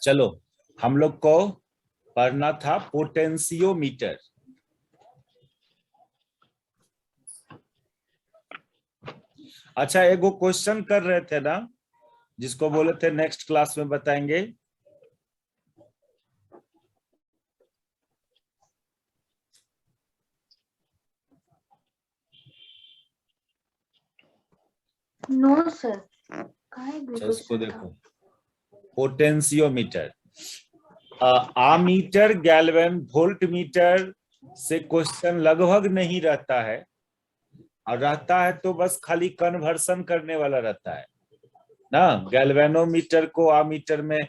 चलो हम लोग को पढ़ना था पोटेंशियोमीटर। अच्छा, एगो क्वेश्चन कर रहे थे ना, जिसको बोले थे नेक्स्ट क्लास में बताएंगे। No sir. इसको देखो, पोटेंशियोमीटर, आमीटर, गैल्वेन, वोल्ट मीटर से क्वेश्चन लगभग नहीं रहता है, और रहता है तो बस खाली कन्वर्सन करने वाला रहता है ना। गैल्वेनोमीटर को आमीटर में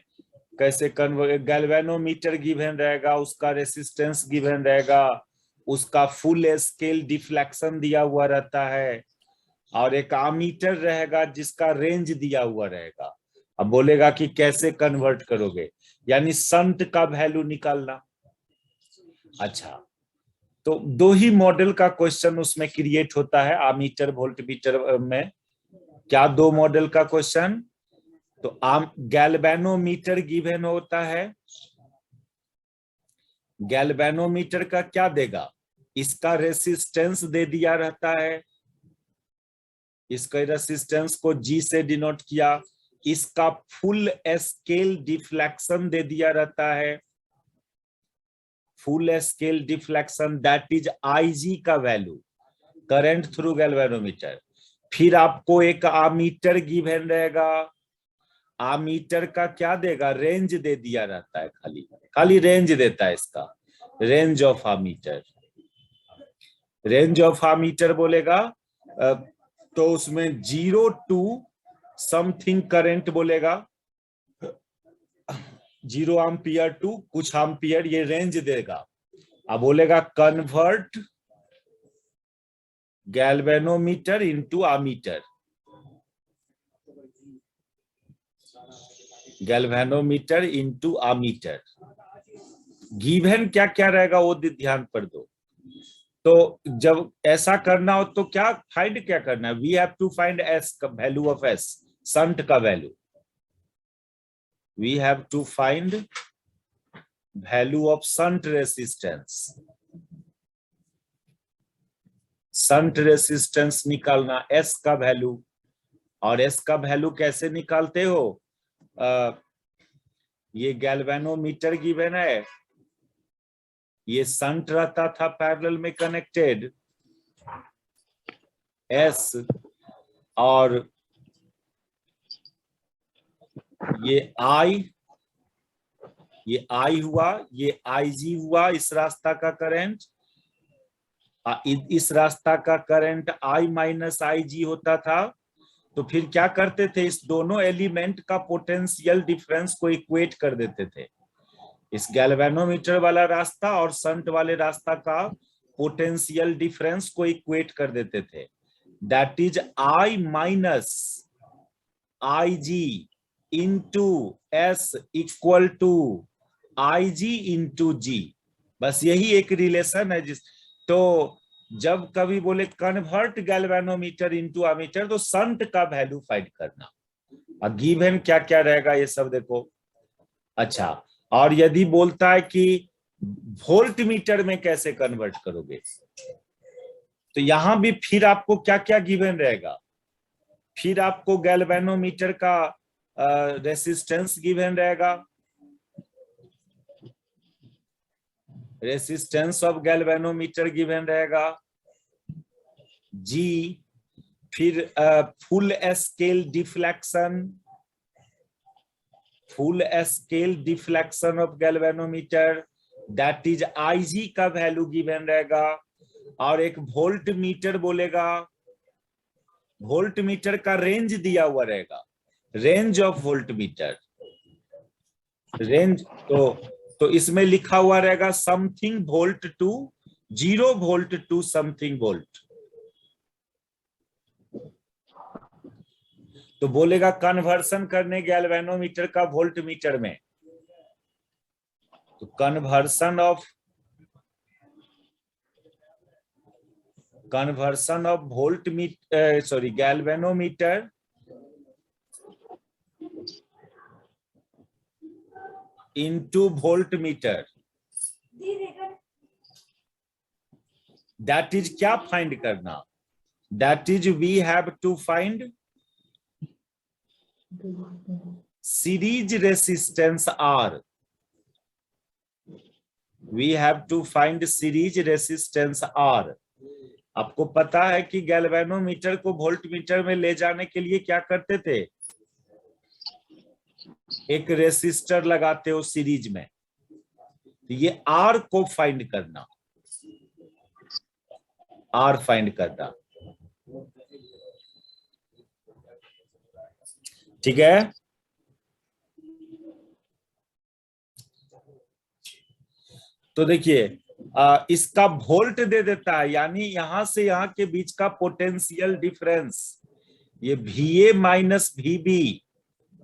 कैसे गैल्वेनोमीटर गिवन रहेगा, उसका रेसिस्टेंस गिवन रहेगा, उसका फुल स्केल डिफ्लेक्शन दिया हुआ रहता है, और एक आमीटर रहेगा जिसका रेंज दिया हुआ रहेगा। अब बोलेगा कि कैसे कन्वर्ट करोगे, यानी संट का वैल्यू निकालना। अच्छा, तो दो ही मॉडल का क्वेश्चन उसमें क्रिएट होता है आमीटर वोल्ट मीटर में। क्या दो मॉडल का क्वेश्चन? तो गैल्वेनोमीटर गिवन होता है। गैल्वेनोमीटर का क्या देगा? इसका रेसिस्टेंस दे दिया रहता है, इसका रेसिस्टेंस को G से डिनोट किया। इसका फुल स्केल डिफ्लेक्शन दे दिया रहता है, full scale deflection that is IG का वैल्यू, करंट थ्रू गैल्वेनोमीटर। फिर आपको एक आमीटर गिवन रहेगा, आमीटर का क्या देगा? रेंज दे दिया रहता है, खाली खाली रेंज देता है इसका, range of ammeter. Range of ammeter बोलेगा तो उसमें 0 टू समथिंग करंट बोलेगा, 0 एम्पियर टू कुछ एम्पियर, ये रेंज देगा। अब बोलेगा convert galvanometer into ammeter, galvanometer into ammeter. Given क्या क्या रहेगा वो ध्यान पर दो। तो जब ऐसा करना हो तो क्या फाइंड क्या करना है? We have to find S का वैल्यू ऑफ एस, संट का value. We have to find value of shunt resistance. Shunt resistance निकालना, एस का वैल्यू। और एस का वैल्यू कैसे निकालते हो? ये गैल्वेनोमीटर गिवन है, ये संट रहता था पैरेलल में कनेक्टेड, एस, और ये आई, ये आई हुआ, ये IG हुआ, इस रास्ता का करंट, इस रास्ता का करंट I माइनस IG होता था। तो फिर क्या करते थे? इस दोनों एलिमेंट का पोटेंशियल डिफरेंस को इक्वेट कर देते थे। इस गैल्वेनोमीटर वाला रास्ता और संट वाले रास्ता का पोटेंशियल डिफरेंस को इक्वेट कर देते थे। That is I minus IG into S equal to IG into G। बस यही एक रिलेशन है। तो जब कभी बोले कन्वर्ट गैल्वेनोमीटर इनटू अमीटर, तो संट का वैल्यू फाइंड करना। और गिवन क्या क्या रहेगा ये सब देखो। अच्छा, और यदि बोलता है कि वोल्ट मीटर में कैसे कन्वर्ट करोगे, तो यहां भी फिर आपको क्या क्या गिवन रहेगा? फिर आपको गैल्वेनोमीटर का रेसिस्टेंस गिवन रहेगा, रेसिस्टेंस ऑफ गैल्वेनोमीटर गिवन रहेगा, G, फिर full scale deflection, full scale deflection of galvanometer that is IG का वैल्यू गिवन रहेगा, और एक वोल्ट मीटर बोलेगा, वोल्ट मीटर का रेंज दिया हुआ रहेगा, range of volt meter, range. तो इसमें लिखा हुआ रहेगा something volt to 0 volt to something volt. तो बोलेगा कन्वर्सन करने गैल्वेनोमीटर का वोल्ट मीटर में, तो conversion of volt metre, sorry, galvanometer into voltmeter. That is क्या find करना? That is we have to find series resistance R. We have to find series resistance R. आपको पता है कि गैल्वेनोमीटर को वोल्टमीटर में ले जाने के लिए क्या करते थे? एक रेसिस्टर लगाते हो सीरीज में। तो ये R को फाइंड करना, R फाइंड करना, ठीक है। तो देखिए इसका वोल्ट दे देता है, यानी यहां से यहां के बीच का पोटेंशियल डिफरेंस, ये VA माइनस VB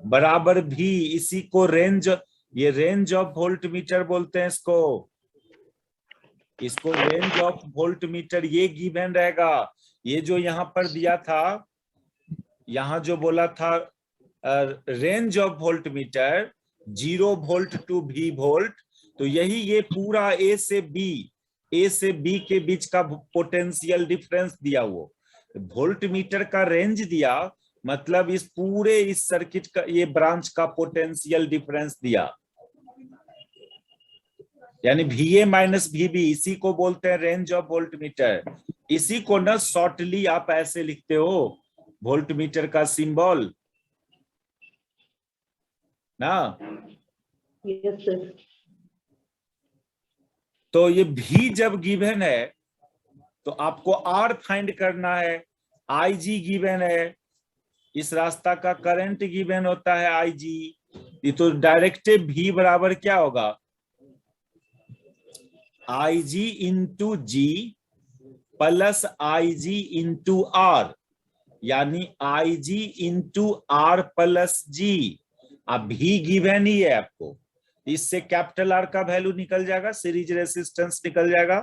बराबर V, इसी को रेंज, ये रेंज ऑफ वोल्टमीटर बोलते हैं इसको रेंज ऑफ वोल्टमीटर। ये गिवन रहेगा, ये जो यहां पर दिया था, यहां जो बोला था range of voltmeter 0 volt to V volt, तो यही ये पूरा A से B के बीच का पोटेंशियल डिफरेंस दिया, वो वोल्टमीटर का रेंज दिया, मतलब इस पूरे इस सर्किट का ये ब्रांच का पोटेंशियल डिफरेंस दिया, यानी VA माइनस VB, इसी को बोलते हैं रेंज ऑफ वोल्टमीटर। इसी को ना शॉर्टली आप ऐसे लिखते हो, वोल्टमीटर का सिंबल ना। Yes sir. तो ये V जब गिवन है तो आपको R फाइंड करना है, IG गिवन है, इस रास्ता का करंट गिवन होता है IG, ये तो डायरेक्ट V बराबर क्या होगा, IG into G plus IG into R, यानी IG into R plus G। अब V गिवन ही है आपको, इससे कैपिटल R का वैल्यू निकल जाएगा, सीरीज रेसिस्टेंस निकल जाएगा।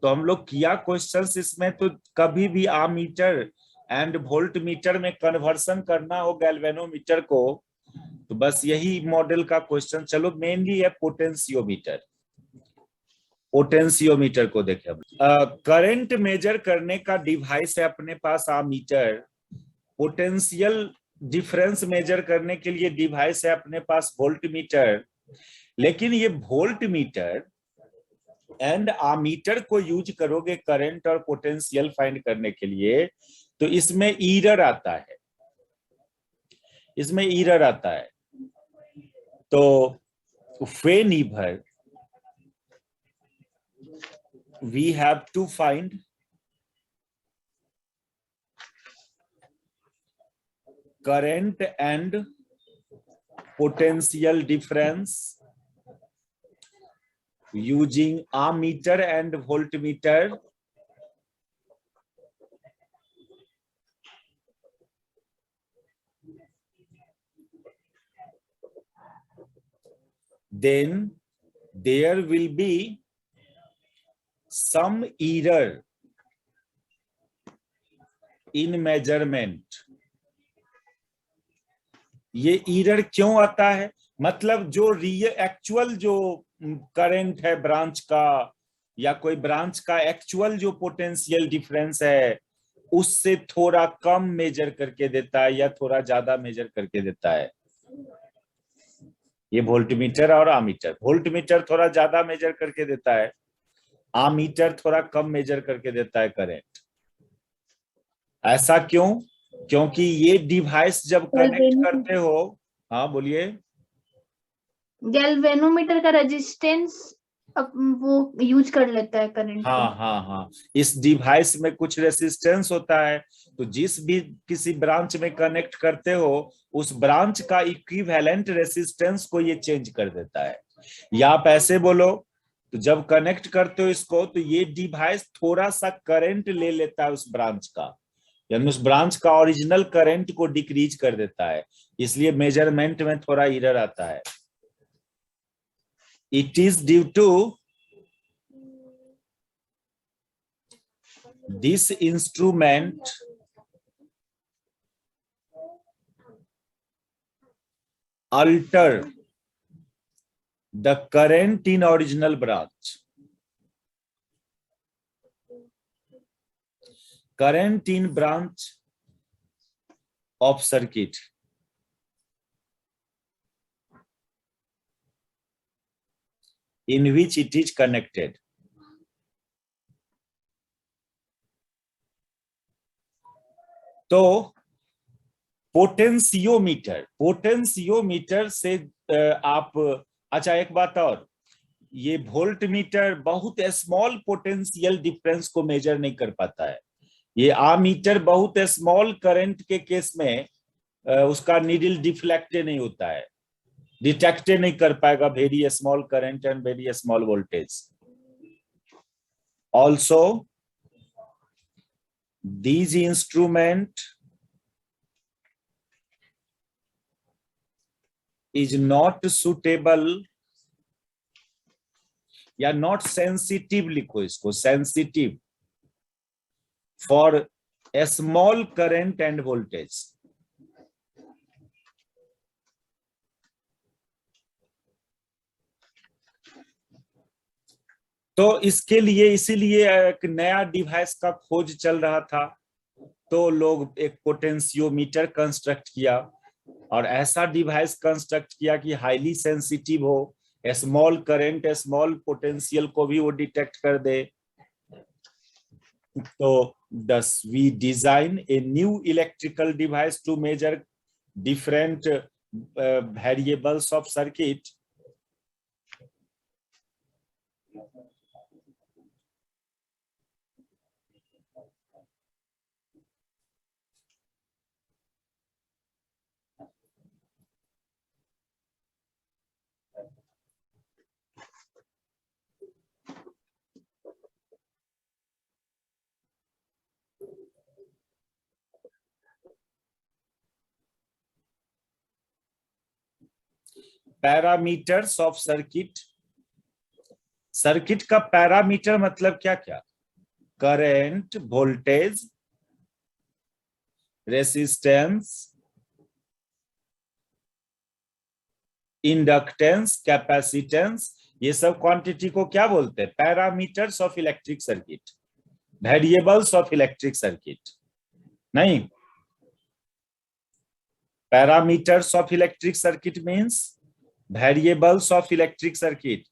तो हम लोग किया क्वेश्चंस इसमें, तो कभी भी आमीटर एंड वोल्टमीटर में कन्वर्सन करना हो गैल्वेनोमीटर को, तो बस यही मॉडल का क्वेश्चन। चलो मेनली है पोटेंशियोमीटर, पोटेंशियोमीटर को देखें। करंट मेजर करने का डिवाइस है अपने पास आमीटर, पोटेंशियल डिफरेंस मेजर करने के लिए डिवाइस है अपने पास वोल्टमीटर। लेकिन ये वोल्टमीटर एंड आमीटर को यूज करोगे करंट और पोटेंशियल फाइंड करने के लिए, तो इसमें एरर आता है, इसमें एरर आता है। तो whenever we have to find current and potential difference using ammeter and voltmeter, then there will be some error in measurement। ये एरर क्यों आता है, मतलब जो एक्चुअल जो करंट है ब्रांच का, या कोई ब्रांच का एक्चुअल जो पोटेंशियल डिफरेंस है, उससे थोड़ा कम मेजर करके देता है या थोड़ा ज्यादा मेजर करके देता है। ये वोल्टमीटर और आमीटर, वोल्टमीटर थोड़ा ज्यादा मेजर करके देता है, आमीटर थोड़ा कम मेजर करके देता है करंट। ऐसा क्यों? क्योंकि ये डिवाइस जब कनेक्ट करते हो, हाँ बोलिए। गैल्वेनोमीटर का रेजिस्टेंस वो यूज कर लेता है करंट को। हाँ, इस डिवाइस में कुछ रेसिस्टेंस होता है, तो जिस भी किसी ब्रांच में कनेक्ट करते हो, उस ब्रांच का इक्विवेलेंट रेसिस्टेंस को ये चेंज कर देता है। या आप ऐसे बोलो, तो जब कनेक्ट करते हो इसको, तो ये डिवाइस थोड़ा सा करंट ले लेता है उस ब्रांच का, यानी उस ब्रांच का ओरिजिनल करंट को डिक्रीज कर देता है, इसलिए मेजरमेंट में थोड़ा एरर आता है। It is due to this instrument alter the current in original branch, current in branch of circuit in which it is connected. तो पोटेंशियोमीटर, पोटेंशियोमीटर से आप, अच्छा एक बात और, ये वोल्ट मीटर बहुत स्मॉल पोटेंशियल डिफरेंस को मेजर नहीं कर पाता है। ये आमीटर बहुत स्मॉल करंट के केस में उसका नीडल डिफ्लेक्ट नहीं होता है, डिटेक्ट नहीं कर पाएगा very small current and very small voltage. Also these instrument is not suitable या not sensitive, लिखो इसको sensitive for a small current and voltage। तो इसके लिए इसीलिए एक नया डिवाइस का खोज चल रहा था, तो लोग एक पोटेंशियोमीटर कंस्ट्रक्ट किया और ऐसा डिवाइस कंस्ट्रक्ट किया कि हाईली सेंसिटिव हो, स्मॉल करंट स्मॉल पोटेंशियल को भी वो डिटेक्ट कर दे। तो thus we design a new electrical device to measure different variables of circuit। Parameters of circuit, सर्किट का पैरामीटर मतलब क्या क्या, current, voltage, resistance, inductance, capacitance, ये सब क्वांटिटी को क्या बोलते हैं, parameters of electric circuit, variables of electric circuit. नहीं, parameters of electric circuit means variables of electric circuit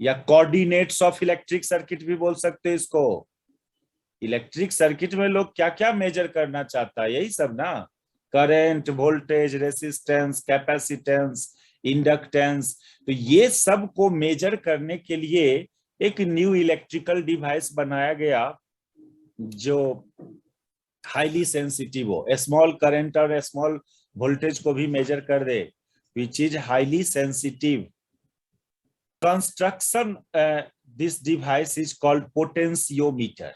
या कोऑर्डिनेट्स ऑफ इलेक्ट्रिक सर्किट भी बोल सकते हैं इसको। इलेक्ट्रिक सर्किट में लोग क्या क्या मेजर करना चाहता है, यही सब ना, current, voltage, resistance, capacitance, inductance. तो ये सब को मेजर करने के लिए एक न्यू इलेक्ट्रिकल डिवाइस बनाया गया जो हाईली सेंसिटिव हो, स्मॉल करंट और स्मॉल वोल्टेज को भी मेजर कर दे, which is highly sensitive. Construction this device is called potentiometer।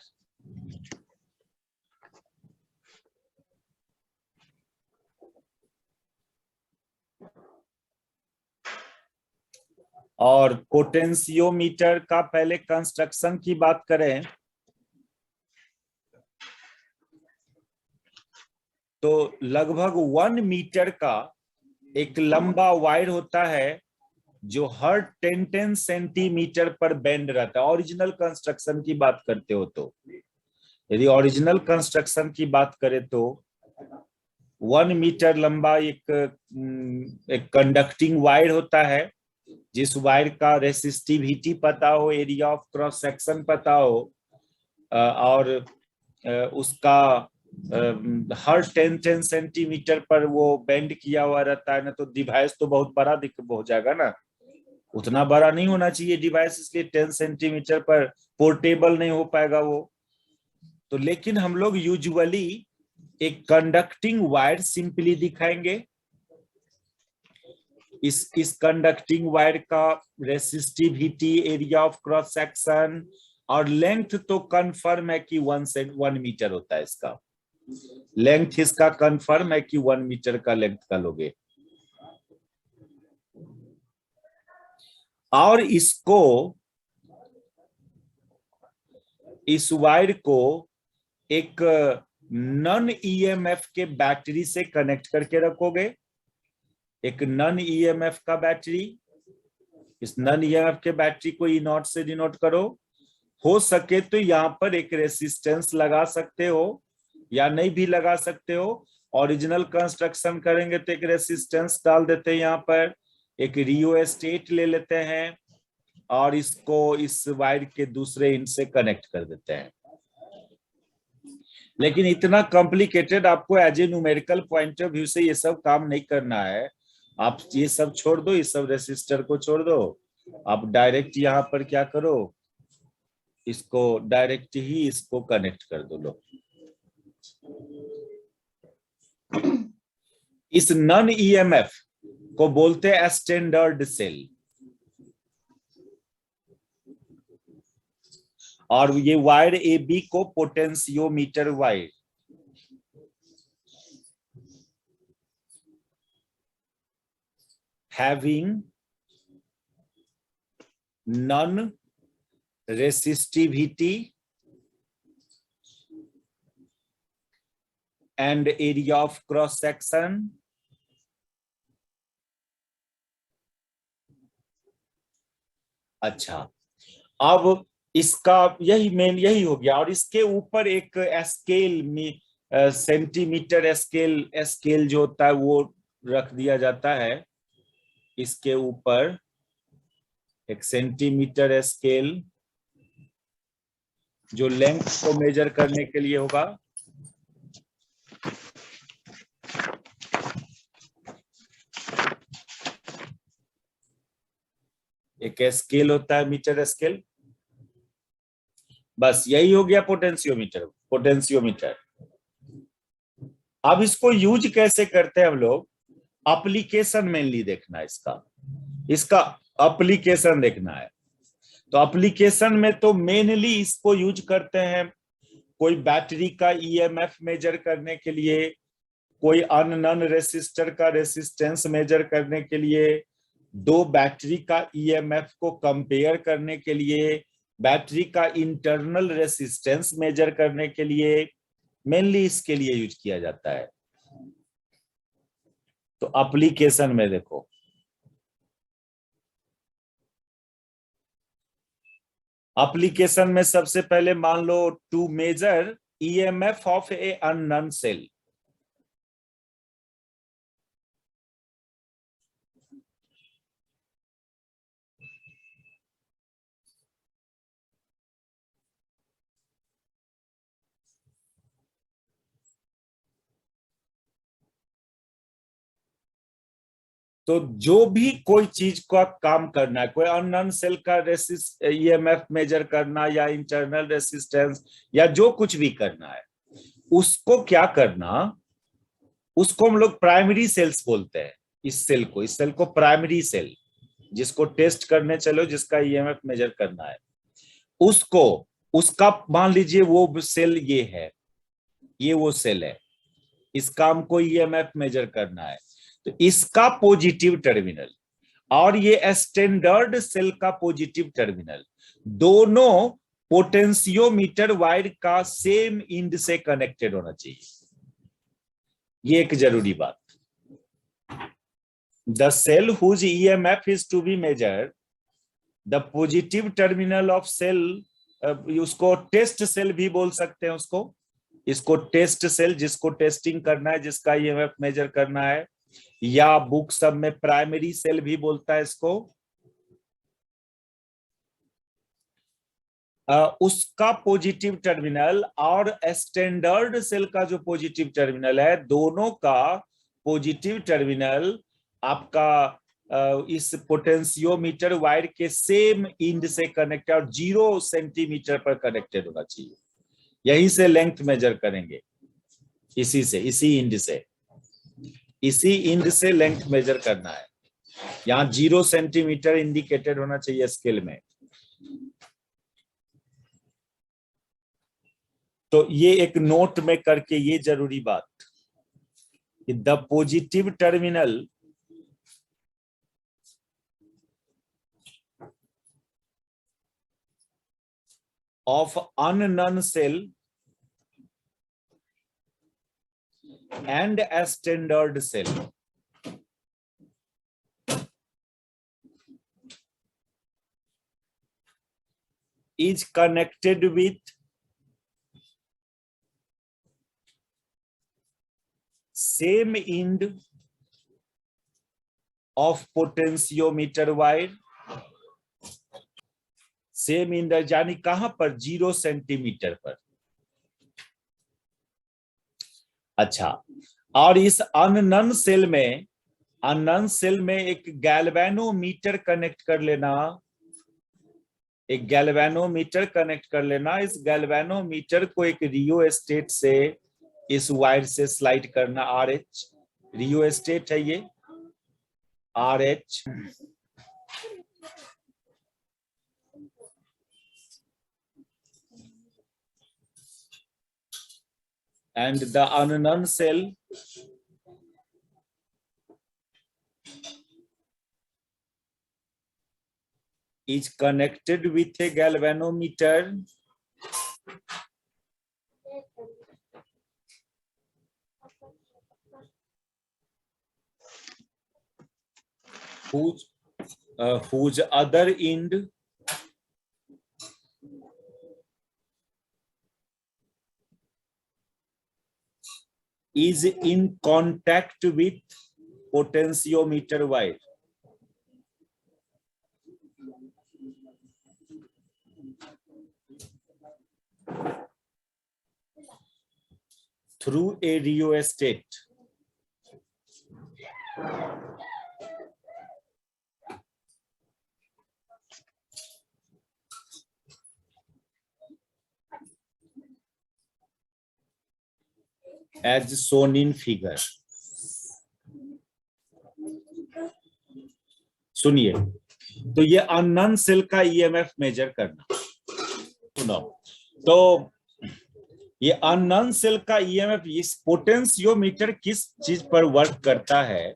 और पोटेंशियोमीटर का पहले कंस्ट्रक्शन की बात करें तो लगभग 1 मीटर का एक लंबा वायर होता है जो हर 10-10 सेंटीमीटर पर बेंड रहता है। ओरिजिनल कंस्ट्रक्शन की बात करते हो तो, यदि ओरिजिनल कंस्ट्रक्शन की बात करें तो 1 मीटर लंबा एक कंडक्टिंग वायर होता है, जिस वायर का रेसिस्टिविटी पता हो, एरिया ऑफ क्रॉस सेक्शन पता हो, और उसका हर 10-10 सेंटीमीटर पर वो बेंड किया हुआ रहता है ना, तो डिवाइस तो बहुत बड़ा हो जाएगा ना, उतना बड़ा नहीं होना चाहिए डिवाइस, इसलिए 10 सेंटीमीटर पर पोर्टेबल नहीं हो पाएगा वो। तो लेकिन हम लोग यूजुअली एक कंडक्टिंग वायर सिंपली दिखाएंगे। इस कंडक्टिंग वायर का resistivity, area of cross section और लेंथ तो कंफर्म है कि 1 मीटर होता है इसका, लेंथ इसका कंफर्म है कि 1 मीटर का लेंथ का लोगे। और इसको, इस वायर को एक नॉन ईएमएफ के बैटरी से कनेक्ट करके रखोगे, एक नॉन ईएमएफ का बैटरी, इस नन ईएमएफ के बैटरी को ई नॉट से डिनोट करो। हो सके तो यहाँ पर एक रेसिस्टेंस लगा सकते हो या नहीं भी लगा सकते हो। ओरिजिनल कंस्ट्रक्शन करेंगे तो एक रेसिस्टेंस डाल देते हैं, यहाँ पर एक रियोस्टेट ले लेते हैं और इसको इस वायर के दूसरे एंड से कनेक्ट कर देते हैं। लेकिन इतना कॉम्प्लिकेटेड आपको as a numerical point of view से ये सब काम नहीं करना है। आप ये सब छोड़ दो, ये सब रेसिस्टर को छोड़ दो। आप डायरेक्ट यहाँ पर क्या करो, इसको डायरेक्ट ही इसको कनेक्ट कर दो। लो, इस नन ईएमएफ को बोलते हैं स्टैंडर्ड सेल, और ये वायर ए बी को potentiometer wire. Having known resistivity and area of cross section अच्छा, अब इसका यही हो गया। और इसके ऊपर एक स्केल में सेंटीमीटर स्केल जो होता है वो रख दिया जाता है। इसके ऊपर एक सेंटीमीटर स्केल जो लेंथ को मेजर करने के लिए होगा। एक स्केल होता है मीटर स्केल। बस यही हो गया पोटेंशियोमीटर। अब इसको यूज कैसे करते हैं हम लोग, एप्लीकेशन मेनली देखना है, इसका एप्लीकेशन देखना है। तो एप्लीकेशन में तो मेनली इसको यूज करते हैं कोई बैटरी का ईएमएफ मेजर करने के लिए, कोई अननोन रेसिस्टर का रेसिस्टेंस मेजर करने के लिए, दो बैटरी का ईएमएफ को कंपेयर करने के लिए, बैटरी का इंटरनल रेसिस्टेंस मेजर करने के लिए, मेनली इसके लिए यूज किया जाता है। तो एप्लीकेशन में देखो, एप्लीकेशन में सबसे पहले मान लो to measure EMF of a unknown cell. तो जो भी कोई चीज का काम करना है, कोई अननोन सेल का ईएमएफ मेजर करना या इंटरनल रेसिस्टेंस या जो कुछ भी करना है, उसको क्या करना, उसको हम लोग प्राइमरी सेल्स बोलते हैं। इस सेल को प्राइमरी सेल, जिसको टेस्ट करने चलो, जिसका ईएमएफ मेजर करना है, उसको उसका मान लीजिए वो सेल ये है, ये वो सेल है, इस काम को ईएमएफ मेजर करना है। तो इसका पॉजिटिव टर्मिनल और ये स्टैंडर्ड सेल का पॉजिटिव टर्मिनल दोनों पोटेंशियोमीटर वायर का सेम एंड से कनेक्टेड होना चाहिए। ये एक जरूरी बात। The cell whose EMF is to be measured, the positive terminal of cell, उसको टेस्ट सेल भी बोल सकते हैं उसको, इसको टेस्ट सेल, जिसको टेस्टिंग करना है, जिसका ईएमएफ मेजर करना है, या बुक सब में प्राइमरी सेल भी बोलता है इसको। उसका पॉजिटिव टर्मिनल और स्टैंडर्ड सेल का जो पॉजिटिव टर्मिनल है, दोनों का पॉजिटिव टर्मिनल आपका इस पोटेंशियोमीटर वायर के सेम एंड से कनेक्ट और 0 सेंटीमीटर पर कनेक्टेड होना चाहिए। यहीं से लेंथ मेजर करेंगे, इसी एंड से लेंथ मेजर करना है। यहाँ 0 सेंटीमीटर इंडिकेटेड होना चाहिए स्केल में। तो ये एक नोट में करके ये जरूरी बात, the positive terminal of unknown cell and a standard cell is connected with same end of potentiometer wire, same end यानी कहां पर 0 सेंटीमीटर पर। अच्छा, और इस अननोन सेल में एक गैल्वेनोमीटर कनेक्ट कर लेना, एक गैल्वेनोमीटर कनेक्ट कर लेना। इस गैल्वेनोमीटर को एक रियोस्टेट से इस वायर से स्लाइड करना, RH रियोस्टेट है ये, RH। And the unknown cell is connected with a galvanometer whose other end is in contact with potentiometer wire. Through a rheostat. As shown in figure. सुनिए, तो ये unknown cell का EMF major करना। सुनो, तो ये अननोन सेल का EMF, इस पोटेंशियोमीटर किस चीज पर वर्क करता है?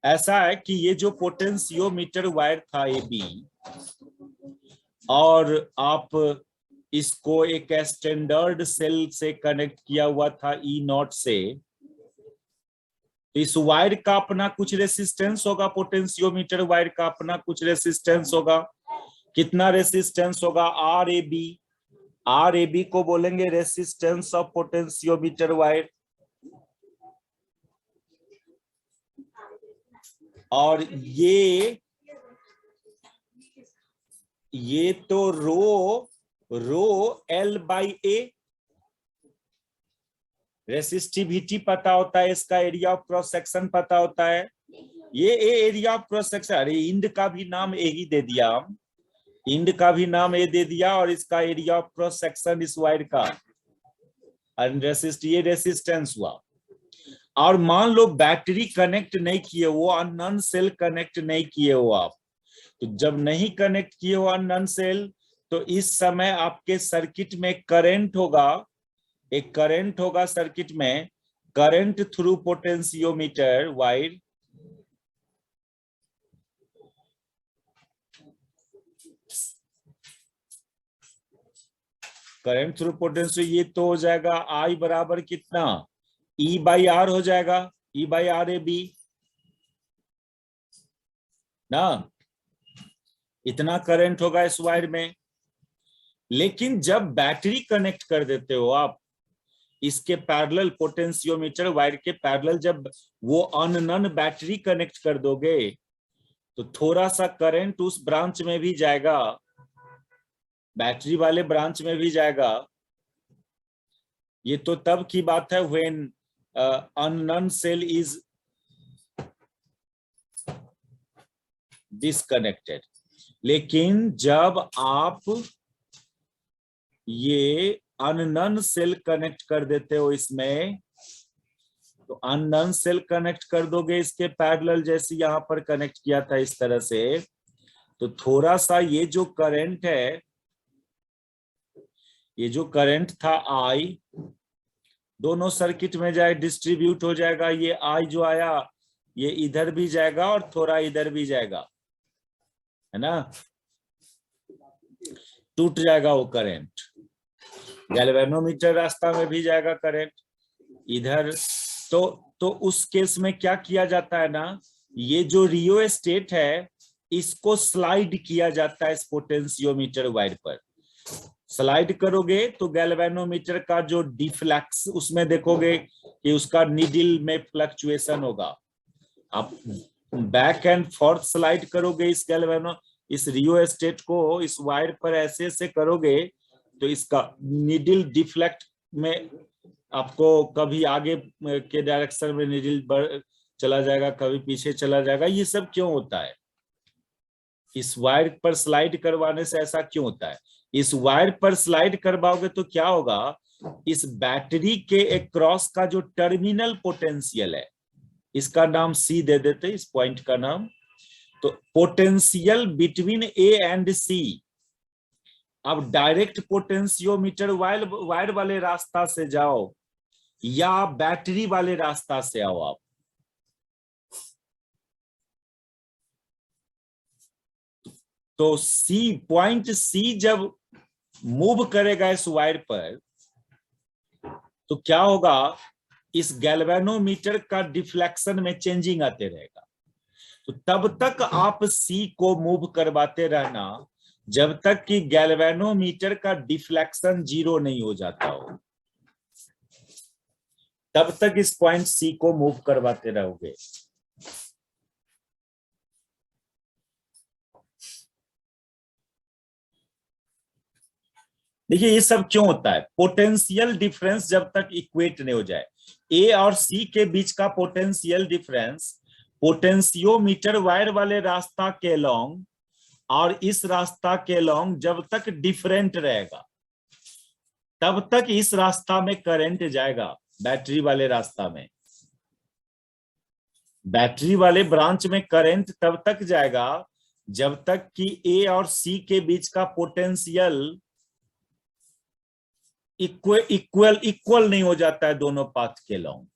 ऐसा है कि ये जो पोटेंशियोमीटर वायर था AB, और आप इसको एक स्टैंडर्ड सेल से कनेक्ट किया हुआ था E0 से, इस वायर का अपना कुछ रेसिस्टेंस होगा, पोटेंशियोमीटर वायर का अपना कुछ रेसिस्टेंस होगा। कितना रेसिस्टेंस होगा? RAB को बोलेंगे रेसिस्टेंस ऑफ पोटेंशियोमीटर वायर। और ये तो रो L/A रेसिस्टिविटी पता होता है, इसका एरिया ऑफ क्रॉस सेक्शन पता होता है। ये एरिया ऑफ क्रॉस सेक्शन, अरे इंड का भी नाम ए ही दे दिया हम, इंड का भी नाम ए दे दिया, और इसका एरिया ऑफ क्रॉस सेक्शन इस वायर का, ये रेसिस्टेंस हुआ। और मान लो बैटरी कनेक्ट नहीं किए हो, अननोन सेल कनेक्ट नहीं किए हो आप, तो जब नहीं कनेक्ट किए हो अननोन सेल, तो इस समय आपके सर्किट में करंट होगा, एक करंट होगा सर्किट में, current through potentiometer wire. Current through potentio, ये तो हो जाएगा I बराबर कितना? E/R हो जाएगा, E/RAB ना, इतना करंट होगा इस वायर में। लेकिन जब बैटरी कनेक्ट कर देते हो आप इसके पैरेलल, पोटेंशियोमीटर वायर के पैरेलल, जब वो अननोन बैटरी कनेक्ट कर दोगे, तो थोड़ा सा करंट उस ब्रांच में भी जाएगा, बैटरी वाले ब्रांच में भी जाएगा। ये तो तब की बात है when unknown cell is disconnected. लेकिन जब आप ये अननोन सेल कनेक्ट कर देते हो इसमें, तो अननोन सेल कनेक्ट कर दोगे इसके पैरेलल, जैसे यहां पर कनेक्ट किया था इस तरह से, तो थोड़ा सा ये जो करंट है, ये जो करंट था I, दोनों सर्किट में जाए डिस्ट्रीब्यूट हो जाएगा। ये I जो आया, ये इधर भी जाएगा और थोड़ा इधर भी जाएगा, है ना, टूट जाएगा वो करंट। गैल्वेनोमीटर रास्ता में भी जाएगा करंट इधर। तो उस केस में क्या किया जाता है ना, ये जो रियोस्टेट है, इसको स्लाइड किया जाता है इस पोटेंशियोमीटर वायर पर। स्लाइड करोगे तो गैल्वेनोमीटर का जो डिफ्लेक्स, उसमें देखोगे कि उसका नीडल में फ्लक्चुएशन होगा। आप बैक एंड फोर्थ स्लाइड करोगे इस रियोस्टेट को इस वायर पर ऐसे ऐसे करोगे तो इसका नीडल डिफ्लेक्ट में आपको कभी आगे के डायरेक्शन में नीडल चला जाएगा, कभी पीछे चला जाएगा। ये सब क्यों होता है? इस वायर पर स्लाइड करवाने से ऐसा क्यों होता है? इस वायर पर स्लाइड करवाओगे तो क्या होगा, इस बैटरी के अक्रॉस का जो टर्मिनल पोटेंशियल है, इसका नाम सी दे देते, इस पॉइंट का नाम। तो पोटेंशियल बिटवीन ए एंड सी, अब डायरेक्ट पोटेंशियोमीटर वायर वाले रास्ता से जाओ या बैटरी वाले रास्ता से आओ आप, तो पॉइंट सी जब मूव करेगा इस वायर पर तो क्या होगा, इस गैल्वेनोमीटर का डिफ्लेक्शन में चेंजिंग आते रहेगा। तो तब तक आप सी को मूव करवाते रहना जब तक कि गैल्वेनोमीटर का डिफ्लेक्शन 0 नहीं हो जाता हो, तब तक इस पॉइंट सी को मूव करवाते रहोगे। देखिए ये सब क्यों होता है, पोटेंशियल डिफरेंस जब तक इक्वेट नहीं हो जाए, ए और सी के बीच का पोटेंशियल डिफरेंस पोटेंशियोमीटर वायर वाले रास्ता के लॉन्ग और इस रास्ता के लॉन्ग जब तक डिफरेंट रहेगा तब तक इस रास्ता में करंट जाएगा। बैटरी वाले रास्ता में, बैटरी वाले ब्रांच में करंट तब तक जाएगा जब तक कि ए और सी के बीच का पोटेंशियल इक्वल नहीं हो जाता है दोनों पाथ के लॉन्ग,